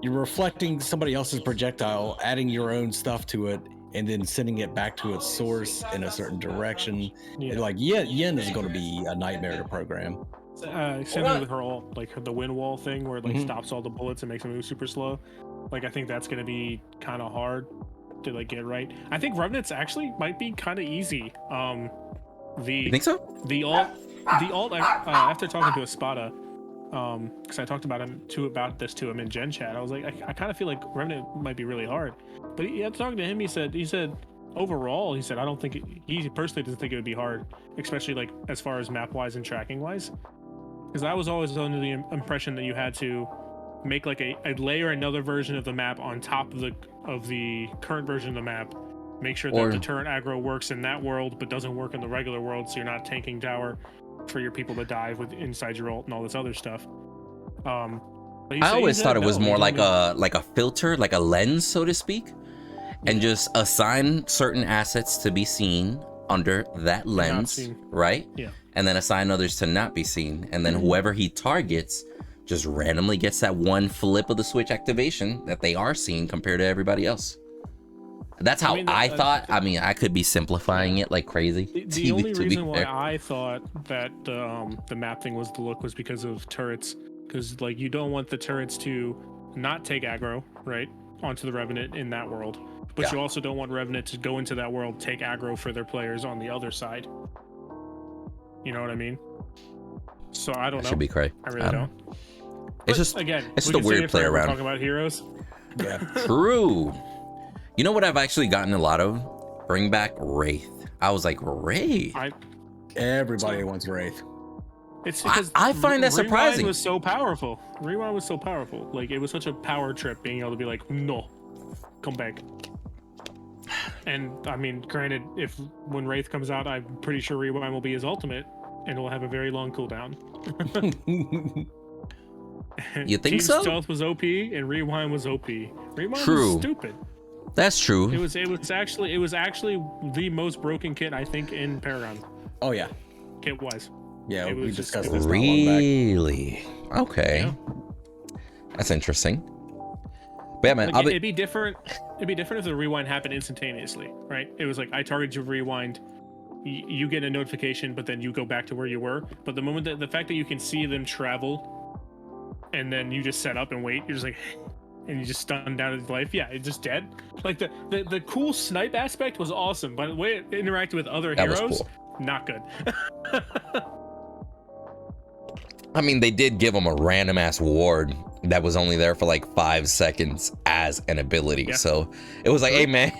reflecting somebody else's projectile, adding your own stuff to it, and then sending it back to its source in a certain direction. And like Yin is going to be a nightmare to program. Same thing with her ult, like the wind wall thing where it like stops all the bullets and makes them move super slow. Like I think that's going to be kind of hard to like get right. I think Revenants actually might be kind of easy. You think so? The ult after talking to Espada, because I talked about this to him in Gen Chat. I was like, I kind of feel like Revenant might be really hard. But talking to him, he said overall, I don't think he personally doesn't think it would be hard, especially like as far as map wise and tracking wise. Because I was always under the impression that you had to make like a layer another version of the map on top of the current version of the map. Make sure that the turret aggro works in that world but doesn't work in the regular world, so you're not tanking tower for your people to dive with inside your ult and all this other stuff. I always thought it was more like a filter, like a lens, so to speak, and just assign certain assets to be seen under that lens, right? Yeah. And then assign others to not be seen, and then whoever he targets just randomly gets that one flip of the switch activation that they are seeing compared to everybody else. That's how I thought. I mean, I could be simplifying it like crazy. The only reason why I thought that the map thing was the look was because of turrets, because like you don't want the turrets to not take aggro right onto the Revenant in that world, but you also don't want Revenant to go into that world, take aggro for their players on the other side. You know what I mean? So I don't know. Should be cray. I really don't. It's just again, it's just a weird play around. Talking about heroes. Yeah. True. You know what I've actually gotten a lot of? Bring back Wraith. I was like, Wraith? Everybody wants Wraith. It's because I find that surprising. Rewind was so powerful. Rewind was so powerful. Like, it was such a power trip being able to be like, no, come back. And, I mean, granted, when Wraith comes out, I'm pretty sure Rewind will be his ultimate, and it will have a very long cooldown. You think Team so? Stealth was OP, and Rewind was OP. Rewind was stupid. That's true. It was actually the most broken kit I think in Paragon. Oh yeah, kit wise. Yeah, we discussed this. Really? Okay. Yeah. That's interesting. But yeah, man, like, it'd be different. It'd be different if the rewind happened instantaneously, right? It was like I targeted you rewind, you get a notification, but then you go back to where you were. But the moment that the fact that you can see them travel, and then you just set up and wait, you're just like. And you just stunned down his life. Yeah, it's just dead. Like the cool snipe aspect was awesome, but the way it interacted with other heroes, not good. I mean, they did give him a random ass ward that was only there for like 5 seconds as an ability. Yeah. So it was like, hey man,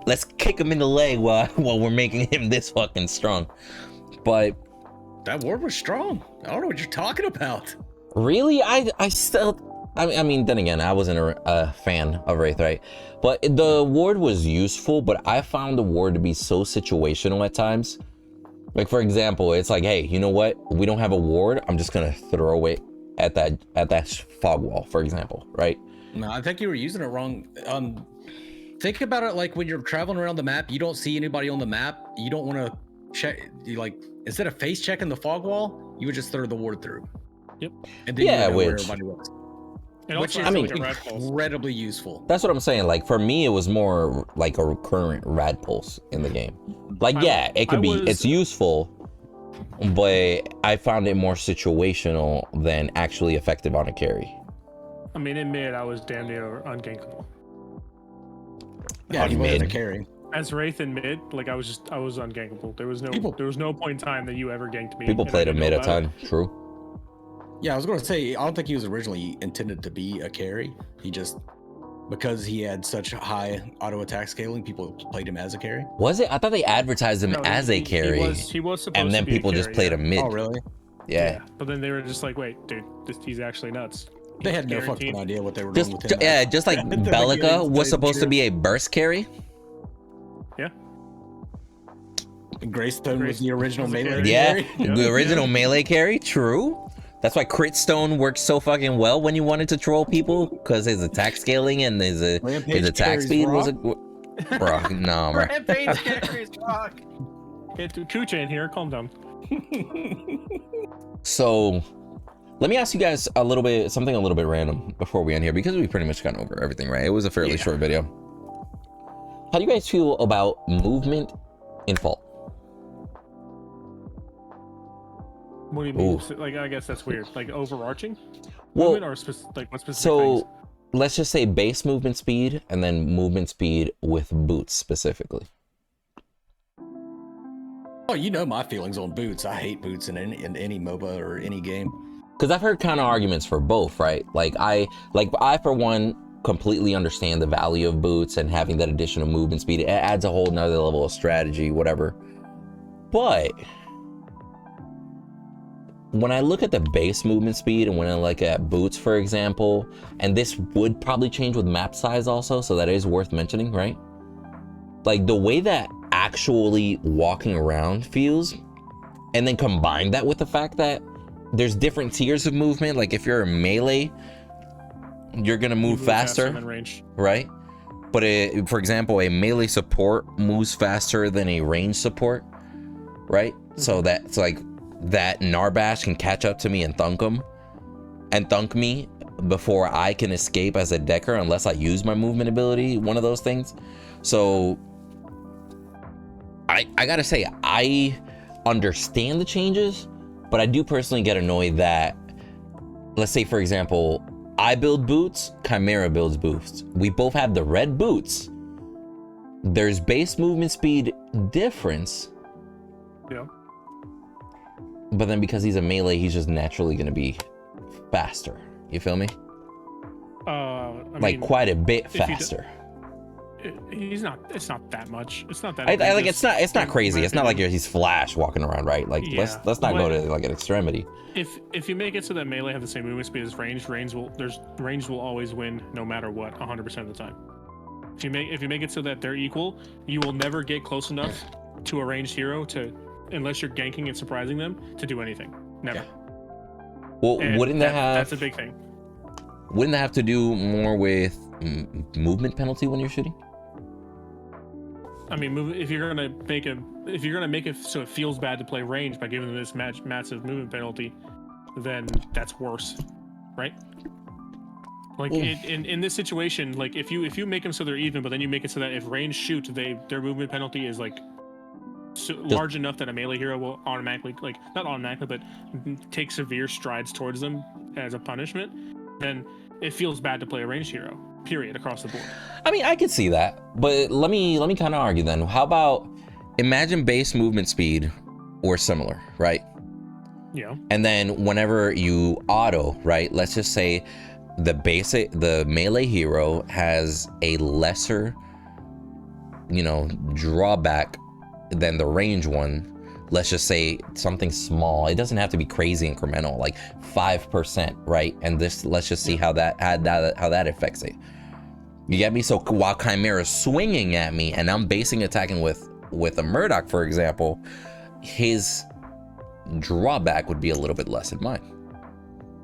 let's kick him in the leg while we're making him this fucking strong. But that ward was strong. I don't know what you're talking about. Really? I still. I mean, then again, I wasn't a fan of Wraith, right? But the ward was useful, but I found the ward to be so situational at times. Like, for example, it's like, hey, you know what? We don't have a ward. I'm just going to throw it at that fog wall, for example, right? No, I think you were using it wrong. Think about it like when you're traveling around the map, you don't see anybody on the map. You don't want to check. You like instead of face checking the fog wall, you would just throw the ward through. Yep. And then Yeah, you would know where which- everybody was. And Which also, is I mean, mean, a rad pulse. incredibly useful. That's what I'm saying. Like for me, it was more like a recurrent rad pulse in the game. Like yeah, it could be. It's useful, but I found it more situational than actually effective on a carry. I mean, in mid, I was damn near ungankable. Yeah, On he was a mid. carry. As Wraith in mid, like I was ungankable. There was no point in time that you ever ganked me. People and I played a didn't mid know a about it. ton. True. Yeah, I was going to say, I don't think he was originally intended to be a carry. He just, because he had such high auto attack scaling, people played him as a carry. Was it? I thought they advertised him No, as a carry, He was supposed and then to be a people just carry, played yeah. him mid. Oh, really? Yeah. But then they were just like, wait, dude, he's actually nuts. They had no Guaranteed. fucking idea what they were Just doing with him. yeah, just like At the beginning, Bellica to was tell you the supposed to be a burst carry. Yeah. Greystone was the original was a melee carry. Yeah, carry. Yeah, the original yeah. melee carry. True. That's why Crit Stone works so fucking well when you wanted to troll people, because his attack scaling and his Rampage attack carries speed was a rock. bro. No, bro. Rampage carries rock. Hey, 2chain here, calm down. So, let me ask you guys something a little bit random before we end here, because we pretty much gone over everything, right? It was a fairly short video. How do you guys feel about movement in Fault? What do you mean? Ooh. Like, I guess that's weird. Like overarching? Well, Movement or like what specific things? so let's just say base movement speed and then movement speed with boots specifically. Oh, you know my feelings on boots. I hate boots in any MOBA or any game. Because I've heard counter arguments for both, right? Like I for one completely understand the value of boots and having that additional movement speed. It adds a whole nother level of strategy, whatever. But when I look at the base movement speed and when I look at boots, for example, and this would probably change with map size also, so that is worth mentioning, right? Like the way that actually walking around feels, and then combine that with the fact that there's different tiers of movement. Like if you're a melee, you're gonna move faster than range. right? But for example, a melee support moves faster than a range support, right? So that's like that Narbash can catch up to me and thunk me before I can escape as a decker unless I use my movement ability, one of those things. So I gotta say, I understand the changes, but I do personally get annoyed that, let's say for example, I build boots, Chimera builds boots. We both have the red boots. There's base movement speed difference, Yeah. but then because he's a melee, he's just naturally gonna be faster. You feel me? I Like mean, quite a bit if you do- faster. he's not. It's not that much. It's not that. Like outrageous, it's not in crazy. my It's not like opinion. he's Flash walking around, right? Like Yeah, let's not go but- to like an extremity. If you make it so that melee have the same movement speed as range, range will always win no matter what, 100% of the time. If you make it so that they're equal, you will never get close enough to a ranged hero unless you're ganking and surprising them, to do anything. Never. Well, And wouldn't that have that's a big thing. wouldn't that have to do more with movement penalty when you're shooting? I mean, if you're gonna make it so it feels bad to play range by giving them this massive movement penalty, then that's worse, right? Like in this situation, like if you make them so they're even, but then you make it so that if range shoot, their movement penalty is like large enough that a melee hero will automatically, like not automatically, but take severe strides towards them as a punishment, then it feels bad to play a ranged hero. Period, across the board. I mean, I could see that, but let me kind of argue then. How about imagine base movement speed or similar, right? Yeah. And then whenever you auto, right? Let's just say the melee hero has a lesser, drawback than the range one. Let's just say something small. It doesn't have to be crazy incremental, like 5%, right? And let's just see how that affects it. You get me? So while Chimera's swinging at me and I'm basing attacking with a Murdock, for example, his drawback would be a little bit less than mine.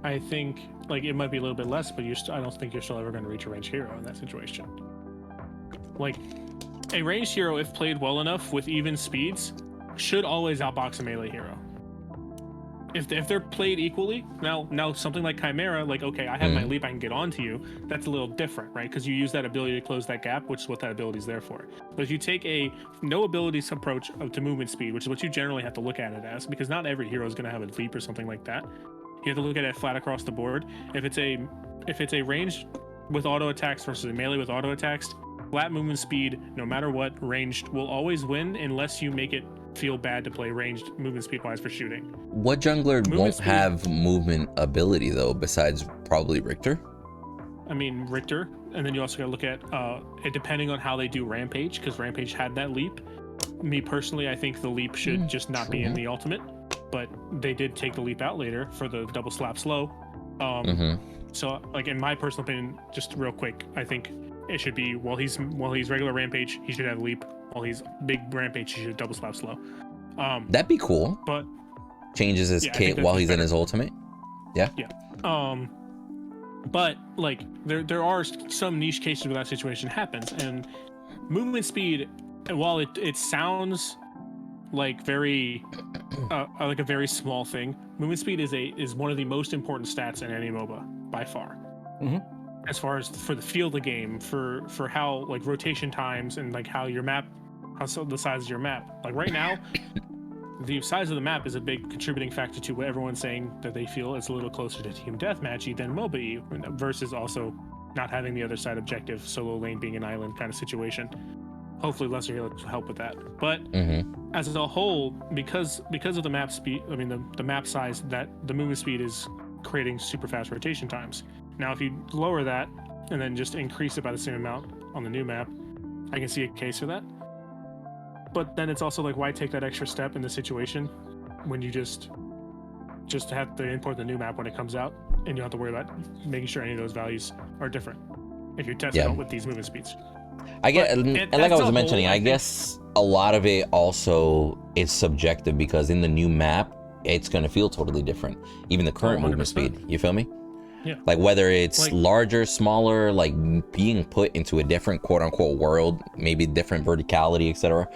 I think like it might be a little bit less, but I don't think you're still ever going to reach a ranged hero in that situation. Like a ranged hero, if played well enough with even speeds, should always outbox a melee hero. If they're played equally, now something like Chimera, like, okay, I have my leap, I can get onto you. That's a little different, right? Because you use that ability to close that gap, which is what that ability is there for. But if you take a no abilities approach to movement speed, which is what you generally have to look at it as, because not every hero is going to have a leap or something like that. You have to look at it flat across the board. If it's a ranged with auto attacks versus a melee with auto attacks, flat movement speed, no matter what, ranged will always win unless you make it feel bad to play ranged movement speed wise for shooting. What jungler won't have movement ability though, besides probably Richter? I mean, Richter, and then you also got to look at it depending on how they do Rampage, because Rampage had that leap. Me personally, I think the leap should just not be in the ultimate, but they did take the leap out later for the double slap slow. So, like, in my personal opinion, just real quick, I think it should be while he's regular Rampage, he should have leap. While he's big Rampage, he should double slap slow. That'd be cool. But changes his kit while he's in his ultimate. Yeah. But like there are some niche cases where that situation happens, and movement speed, while it sounds like very like a very small thing, movement speed is one of the most important stats in any MOBA by far. As far as for the feel of the game, for how like rotation times and like how your map, the size of your map. Like right now, the size of the map is a big contributing factor to what everyone's saying that they feel is a little closer to team deathmatchy than MOBA, versus also not having the other side objective, solo lane being an island kind of situation. Hopefully lesser heroes will help with that. But as a whole, because of the map speed, I mean the map size, that the movement speed is creating super fast rotation times. Now, if you lower that and then just increase it by the same amount on the new map, I can see a case for that. But then it's also like, why take that extra step in the situation when you just have to import the new map when it comes out, and you don't have to worry about making sure any of those values are different if you're testing out with these movement speeds. I get, and like I was mentioning, I guess a lot of it also is subjective, because in the new map, it's going to feel totally different. Even the current movement speed, you feel me? Yeah. Like whether it's larger, smaller, like being put into a different quote unquote world, maybe different verticality, etc.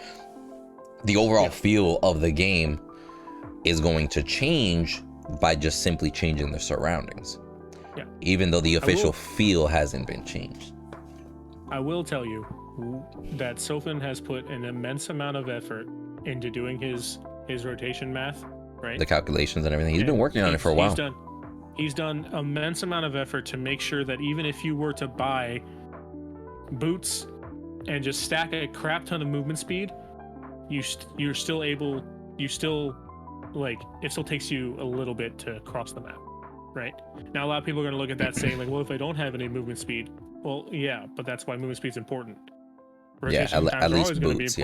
The overall feel of the game is going to change by just simply changing the surroundings. Yeah. Even though the official feel hasn't been changed. I will tell you that Sofin has put an immense amount of effort into doing his rotation math, right? The calculations and everything. He's been working on it for a while. He's done immense amount of effort to make sure that even if you were to buy boots and just stack a crap ton of movement speed, it still takes you a little bit to cross the map, right? Now a lot of people are going to look at that saying like, well, if I don't have any movement speed, well, yeah, but that's why movement speed is important. Rotation at least boots,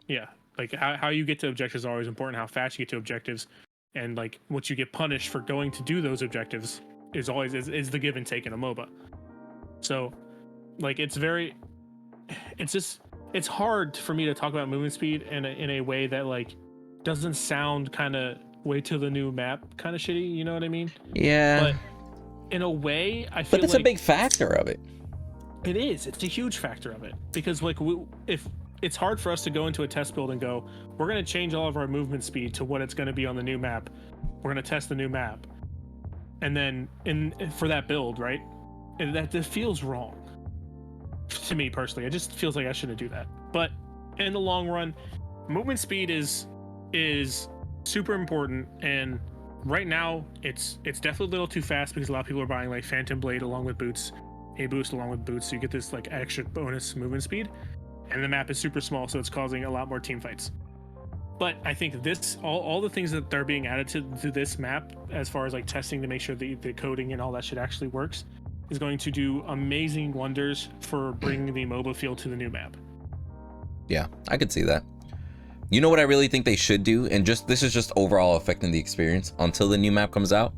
yeah. Like how you get to objectives is always important. How fast you get to objectives, and like what you get punished for going to do those objectives is always is the give and take in a MOBA. So like it's hard for me to talk about movement speed in a way that like doesn't sound kind of wait till the new map kind of shitty, you know what I mean? Yeah. But in a way, I feel but it's a big factor of it. It is. It's a huge factor of it, because like if it's hard for us to go into a test build and go, we're going to change all of our movement speed to what it's going to be on the new map. We're going to test the new map. And then for that build, right? And that feels wrong to me personally. It just feels like I shouldn't do that. But in the long run, movement speed is super important. And right now it's definitely a little too fast, because a lot of people are buying like Phantom Blade along with boots, a boost along with boots. So you get this like extra bonus movement speed. And the map is super small, so it's causing a lot more team fights. But I think this, all the things that are being added to this map, as far as like testing to make sure the coding and all that shit actually works, is going to do amazing wonders for bringing the MOBA feel to the new map. Yeah, I could see that. You know what I really think they should do, and this is just overall affecting the experience until the new map comes out?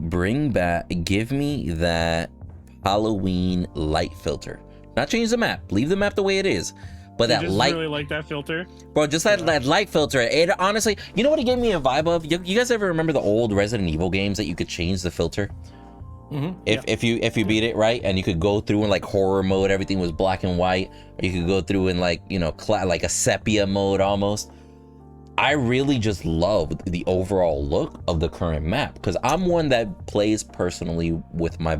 Give me that Halloween light filter. Not change the map, leave the map the way it is, but that light, really like that filter, bro. Just that light filter. It honestly, you know what it gave me a vibe of? You guys ever remember the old Resident Evil games that you could change the filter? If you beat it right, and you could go through in like horror mode, everything was black and white, or you could go through in like, you know, like a sepia mode almost. I really just love the overall look of the current map, because I'm one that plays personally with my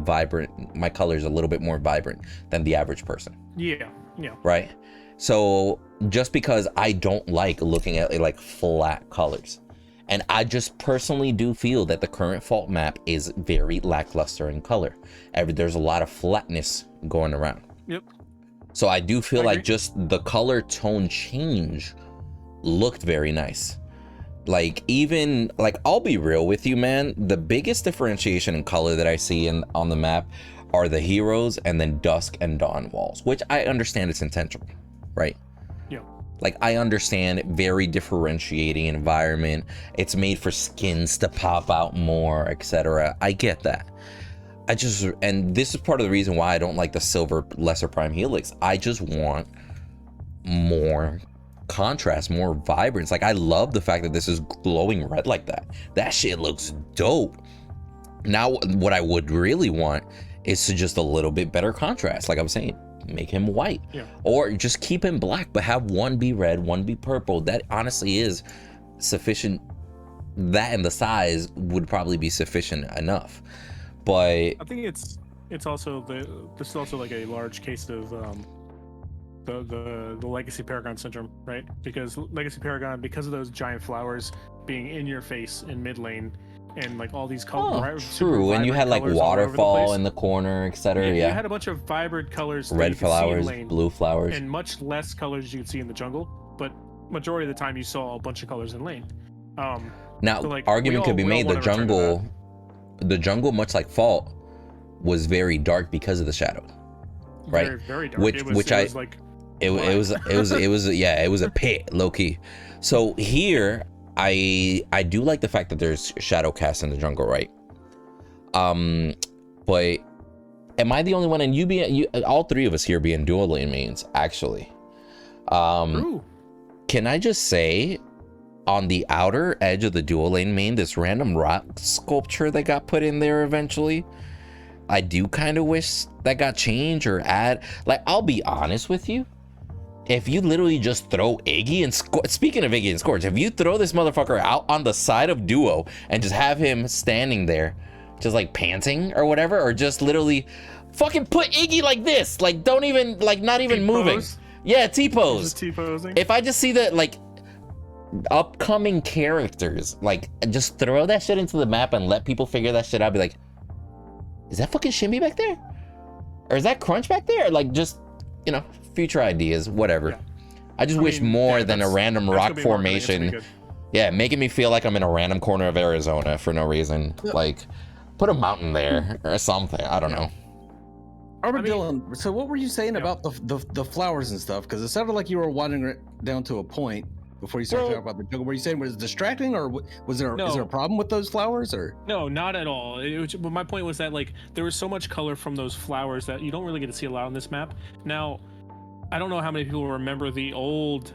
colors a little bit more vibrant than the average person. Yeah. Right? So just because I don't like looking at like flat colors, and I just personally do feel that the current fault map is very lackluster in color. There's a lot of flatness going around. Yep. So I do feel I like agree. just the color tone change looked very nice. Like, even like, I'll be real with you, man, the biggest differentiation in color that I see on the map are the heroes and then dusk and dawn walls, which I understand it's intentional, right? Yeah. Like, I understand very differentiating environment, it's made for skins to pop out more, etc. I get that. And this is part of the reason why I don't like the silver lesser prime helix. I just want more contrast, more vibrance. Like, I love the fact that this is glowing red like that. That shit looks dope. Now, what I would really want is to just a little bit better contrast. Like I was saying, make him white, or just keep him black, but have one be red, one be purple. That honestly is sufficient. That and the size would probably be sufficient enough. But I think it's also this is also like a large case of the Legacy Paragon syndrome, right? Because Legacy Paragon, because of those giant flowers being in your face in mid lane, and like all these colors. True, and you had like waterfall in the corner, etc. Yeah, you had a bunch of vibrant colors, red flowers, blue flowers, and much less colors you could see in the jungle. But majority of the time, you saw a bunch of colors in lane. Now, so, like, argument could be made: the jungle, much like Fault, was very dark because of the shadow, right? Very, very dark. It was a pit, low key. So here, I do like the fact that there's shadow cast in the jungle, right? But am I the only one? And all three of us here being dual lane mains, actually. Can I just say, on the outer edge of the dual lane main, this random rock sculpture that got put in there eventually, I do kind of wish that got changed or add. Like, I'll be honest with you, if you literally just throw Iggy and speaking of Iggy and Scorch, if you throw this motherfucker out on the side of Duo and just have him standing there, just like panting or whatever, or just literally fucking put Iggy like this, like don't even, like not even moving. Yeah, T-pose. T-posing. If I just see that, like, upcoming characters, like, just throw that shit into the map and let people figure that shit out, be like, is that fucking Shimmy back there? Or is that Crunch back there? Like, just, you know, future ideas, whatever. Yeah. I just wish more than a random rock formation. Yeah, making me feel like I'm in a random corner of Arizona for no reason. Like, put a mountain there or something. I don't know. Dylan, so what were you saying about the flowers and stuff? Because it sounded like you were winding it down to a point before you started talking about the jungle. Were you saying was it distracting, or is there a problem with those flowers, or? No, not at all. But my point was that, like, there was so much color from those flowers that you don't really get to see a lot on this map. Now, I don't know how many people remember the old.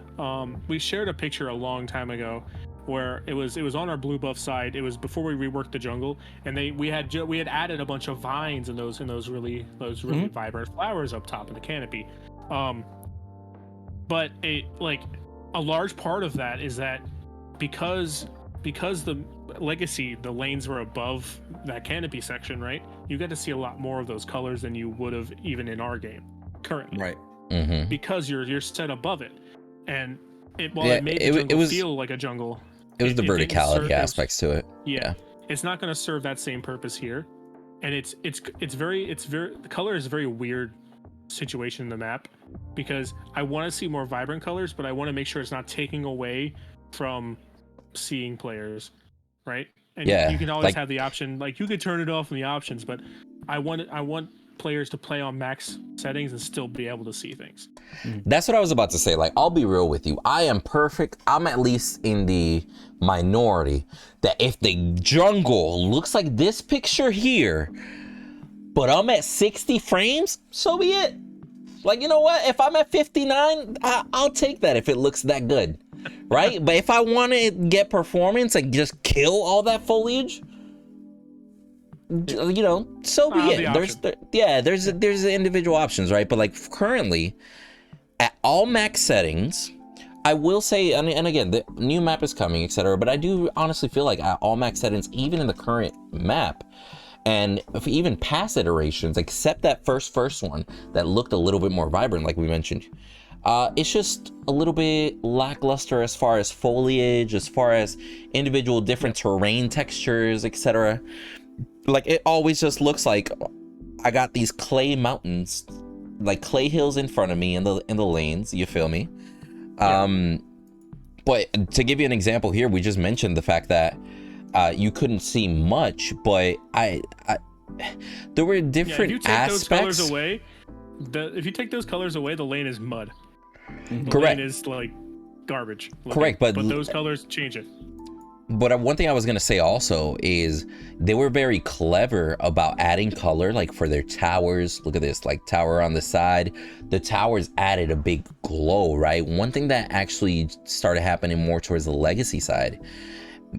We shared a picture a long time ago where it was on our blue buff side. It was before we reworked the jungle, and we had added a bunch of vines and those really vibrant flowers up top of the canopy. But a large part of that is that because the legacy, the lanes were above that canopy section, right? You get to see a lot more of those colors than you would have even in our game currently, right? Mm-hmm. Because you're set above it, and it made the jungle feel like a jungle. It was the verticality aspects to it. Yeah, it's not going to serve that same purpose here, and it's very the color is a very weird situation in the map, because I want to see more vibrant colors, but I want to make sure it's not taking away from seeing players, right? And you can always have the option, like you could turn it off in the options, but I want players to play on max settings and still be able to see things. That's what I was about to say. Like, I'll be real with you. I am perfect. I'm at least in the minority that if the jungle looks like this picture here, but I'm at 60 frames, so be it. Like, you know what? If I'm at 59, I'll take that if it looks that good, right? But if I want to get performance and just kill all that foliage, you know, so be it. There's individual options, right? But like currently, at all max settings, I will say, and again, the new map is coming, etc. But I do honestly feel like at all max settings, even in the current map, and if even past iterations, except that first one that looked a little bit more vibrant, like we mentioned, it's just a little bit lackluster as far as foliage, as far as individual different terrain textures, etc. Like it always just looks like I got these clay mountains, like clay hills in front of me in the lanes. You feel me? But to give you an example here, we just mentioned the fact that you couldn't see much, but there were different if you take aspects. those colors away, if you take those colors away, the lane is mud. The Correct. lane is like garbage. Correct, but those colors change it. But one thing I was gonna say also is they were very clever about adding color, like for their towers. Look at this, like tower on the side. The towers added a big glow, right? One thing that actually started happening more towards the legacy side,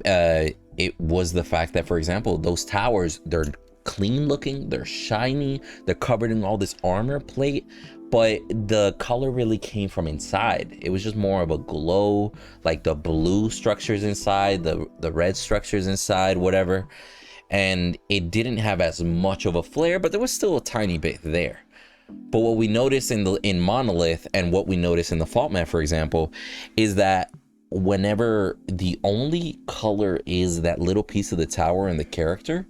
it was the fact that, for example, those towers, they're clean looking, they're shiny, they're covered in all this armor plate, but the color really came from inside. It was just more of a glow, like the blue structures inside, the red structures inside, whatever. And it didn't have as much of a flare, but there was still a tiny bit there. But what we noticed in Monolith, and what we noticed in the Fault map, for example, is that whenever the only color is that little piece of the tower and the character,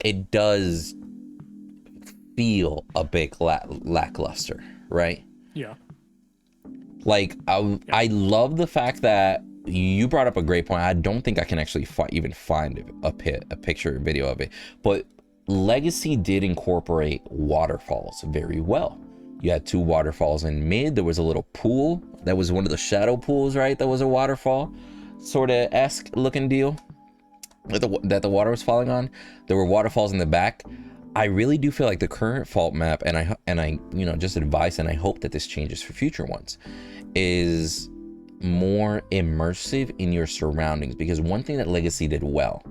it does feel a bit lackluster, right? Yeah. Like I love the fact that you brought up a great point. I don't think I can actually even find a picture or video of it, but Legacy did incorporate waterfalls very well. You had 2 waterfalls in mid. There was a little pool that was one of the shadow pools, right? That was a waterfall sort of esque looking deal that the water was falling on. There were waterfalls in the back. I really do feel like the current Fault map, and I you know, just advice, and I hope that this changes for future ones, is more immersive in your surroundings. Because one thing that Legacy did well,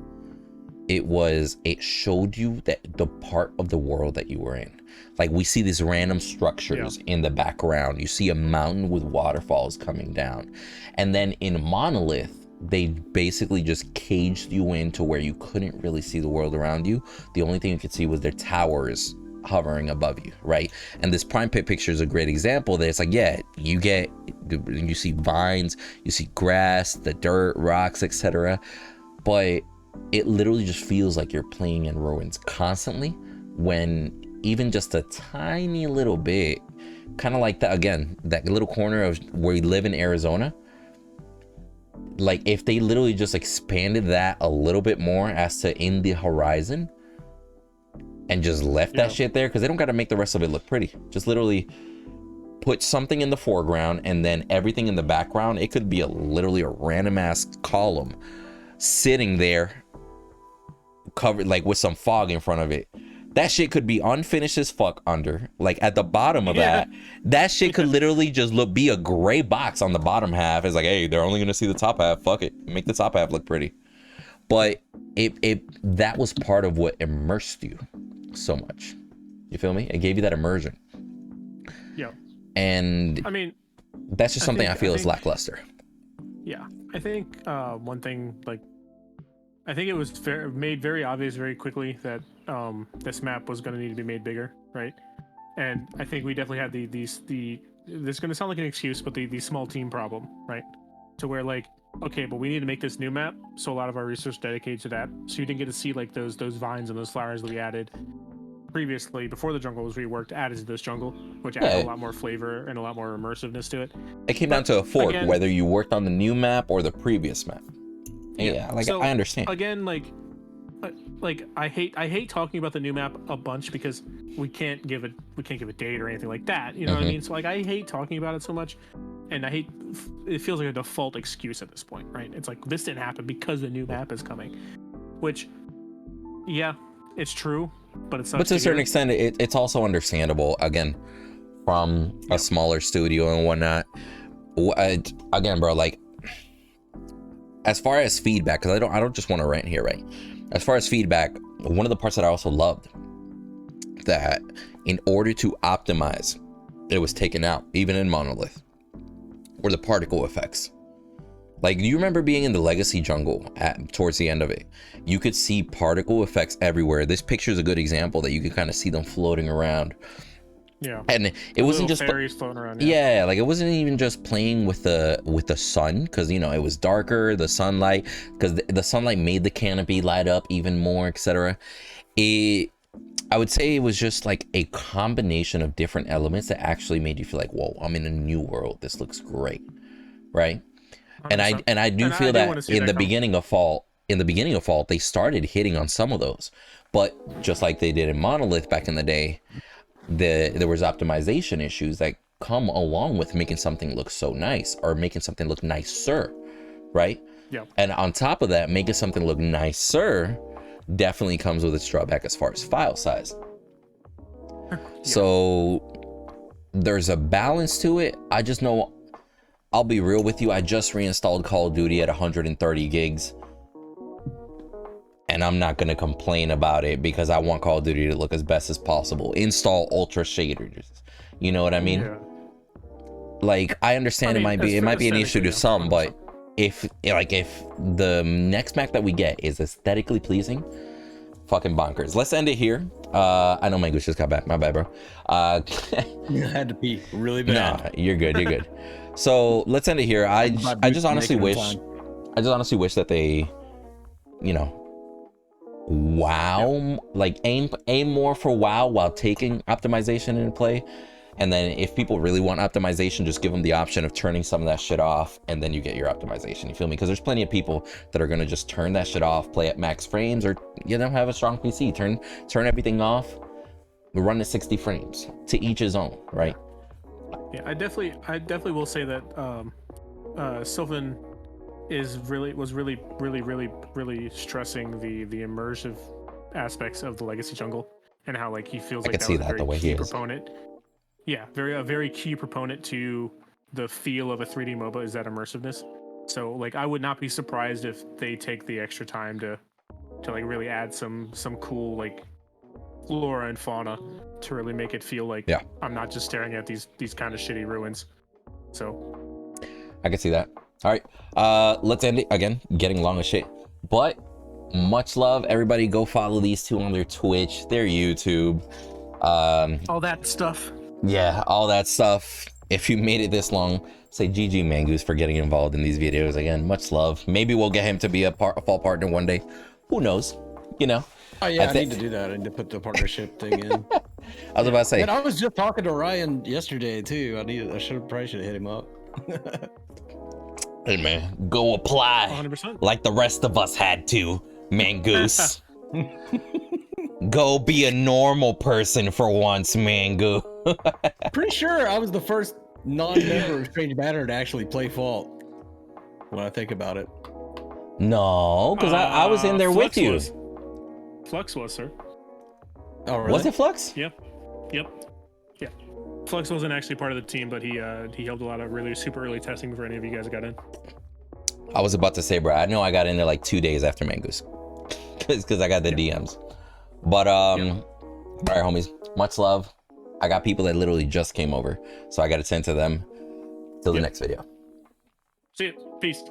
it showed you that the part of the world that you were in. Like we see these random structures in the background. You see a mountain with waterfalls coming down. And then in Monolith, they basically just caged you into where you couldn't really see the world around you. The only thing you could see was their towers hovering above you, right? And this Prime Pit picture is a great example that it's like, yeah, you see vines, you see grass, the dirt, rocks, etc. But it literally just feels like you're playing in ruins constantly, when even just a tiny little bit, kind of like that, again, that little corner of where you live in Arizona, like if they literally just expanded that a little bit more as to in the horizon and just left that shit there, because they don't got to make the rest of it look pretty. Just literally put something in the foreground and then everything in the background. It could be literally a random ass column sitting there covered like with some fog in front of it. That shit could be unfinished as fuck under, like at the bottom of that shit could literally just be a gray box on the bottom half. It's like, hey, they're only gonna see the top half, fuck it, make the top half look pretty. But that was part of what immersed you so much. You feel me? It gave you that immersion. Yeah. And I mean, that's just something I feel is lackluster. Yeah, I think one thing, like, I think it was made very obvious very quickly that this map was going to need to be made bigger, right? And I think we definitely had this is going to sound like an excuse, but the small team problem, right? To where, like, okay, but we need to make this new map, so a lot of our research dedicated to that. So you didn't get to see like those vines and those flowers that we added previously, before the jungle was reworked, added to this jungle, which added a lot more flavor and a lot more immersiveness to it. It came down to a fork, again, whether you worked on the new map or the previous map. Yeah, like, so, I understand. Again, like I hate talking about the new map a bunch because we can't give a date or anything like that. You know what I mean? So like I hate talking about it so much, and it feels like a default excuse at this point, right? It's like this didn't happen because the new map is coming, which, yeah, it's true, but it's not. But to a certain extent, it's also understandable. Again, from a smaller studio and whatnot. Again, bro, like, as far as feedback, because I don't just want to rant here, right? As far as feedback, one of the parts that I also loved, that in order to optimize, it was taken out, even in Monolith, were the particle effects. Like, do you remember being in the Legacy jungle towards the end of it? You could see particle effects everywhere. This picture is a good example that you could kind of see them floating around. Yeah. And it wasn't just fairies floating around. yeah, like it wasn't even just playing with the sun, because you know it was darker, the sunlight, because the sunlight made the canopy light up even more, etc. I would say it was just like a combination of different elements that actually made you feel like, whoa, I'm in a new world. This looks great, right? 100%. And I do feel that in the beginning of Fall, they started hitting on some of those, but just like they did in Monolith back in the day, there was optimization issues that come along with making something look so nice, or making something look nicer, right? Yeah. And on top of that, making something look nicer definitely comes with its drawback as far as file size. Yeah. So there's a balance to it. I just know, I'll be real with you, I just reinstalled Call of Duty at 130 gigs. And I'm not going to complain about it because I want Call of Duty to look as best as possible. Install ultra shaders. You know what I mean? Yeah. Like, I understand it might be an issue to some, but if the next map that we get is aesthetically pleasing, fucking bonkers. Let's end it here. I know Mangoose just got back. My bad, bro. I had to pee really bad. Nah, you're good. You're good. So let's end it here. I just honestly wish that they, you know, WoW, like aim more for WoW while taking optimization into play. And then if people really want optimization, just give them the option of turning some of that shit off, and then you get your optimization. You feel me? Because there's plenty of people that are gonna just turn that shit off, play at max frames, or you know, have a strong PC, turn everything off, run at 60 frames. To each his own, right? Yeah, I definitely will say that Sylvan was really stressing the immersive aspects of the Legacy jungle, and how like he feels like that was a very key proponent. Yeah, a very key proponent to the feel of a 3D MOBA is that immersiveness. So like I would not be surprised if they take the extra time to like really add some cool like flora and fauna to really make it feel like I'm not just staring at these kind of shitty ruins. So I can see that. All right, let's end it again. Getting long as shit, but much love, everybody. Go follow these two on their Twitch, their YouTube, all that stuff. Yeah, all that stuff. If you made it this long, say GG Mangoose for getting involved in these videos again. Much love. Maybe we'll get him to be a fall partner one day. Who knows? You know. Oh yeah, I need to do that. I need to put the partnership thing in. I was about to say. And I was just talking to Ryan yesterday too. I probably should have hit him up. Hey man, go apply 100%. like the rest of us had to, Mangoose. Go be a normal person for once, Mangoose. Pretty sure I was the first non-member of Strange Matter to actually play Fault. When I think about it. No, because I was in there with you. Flux was, sir. Oh, really? Was it Flux? Yep. Yeah. Flux wasn't actually part of the team, but he helped a lot of really super early testing before any of you guys got in. I was about to say, bro, I know I got in there like 2 days after Mangoose. Because I got the DMs. But, all right, homies, much love. I got people that literally just came over, so I got to tend to them. Till the next video. See you. Peace.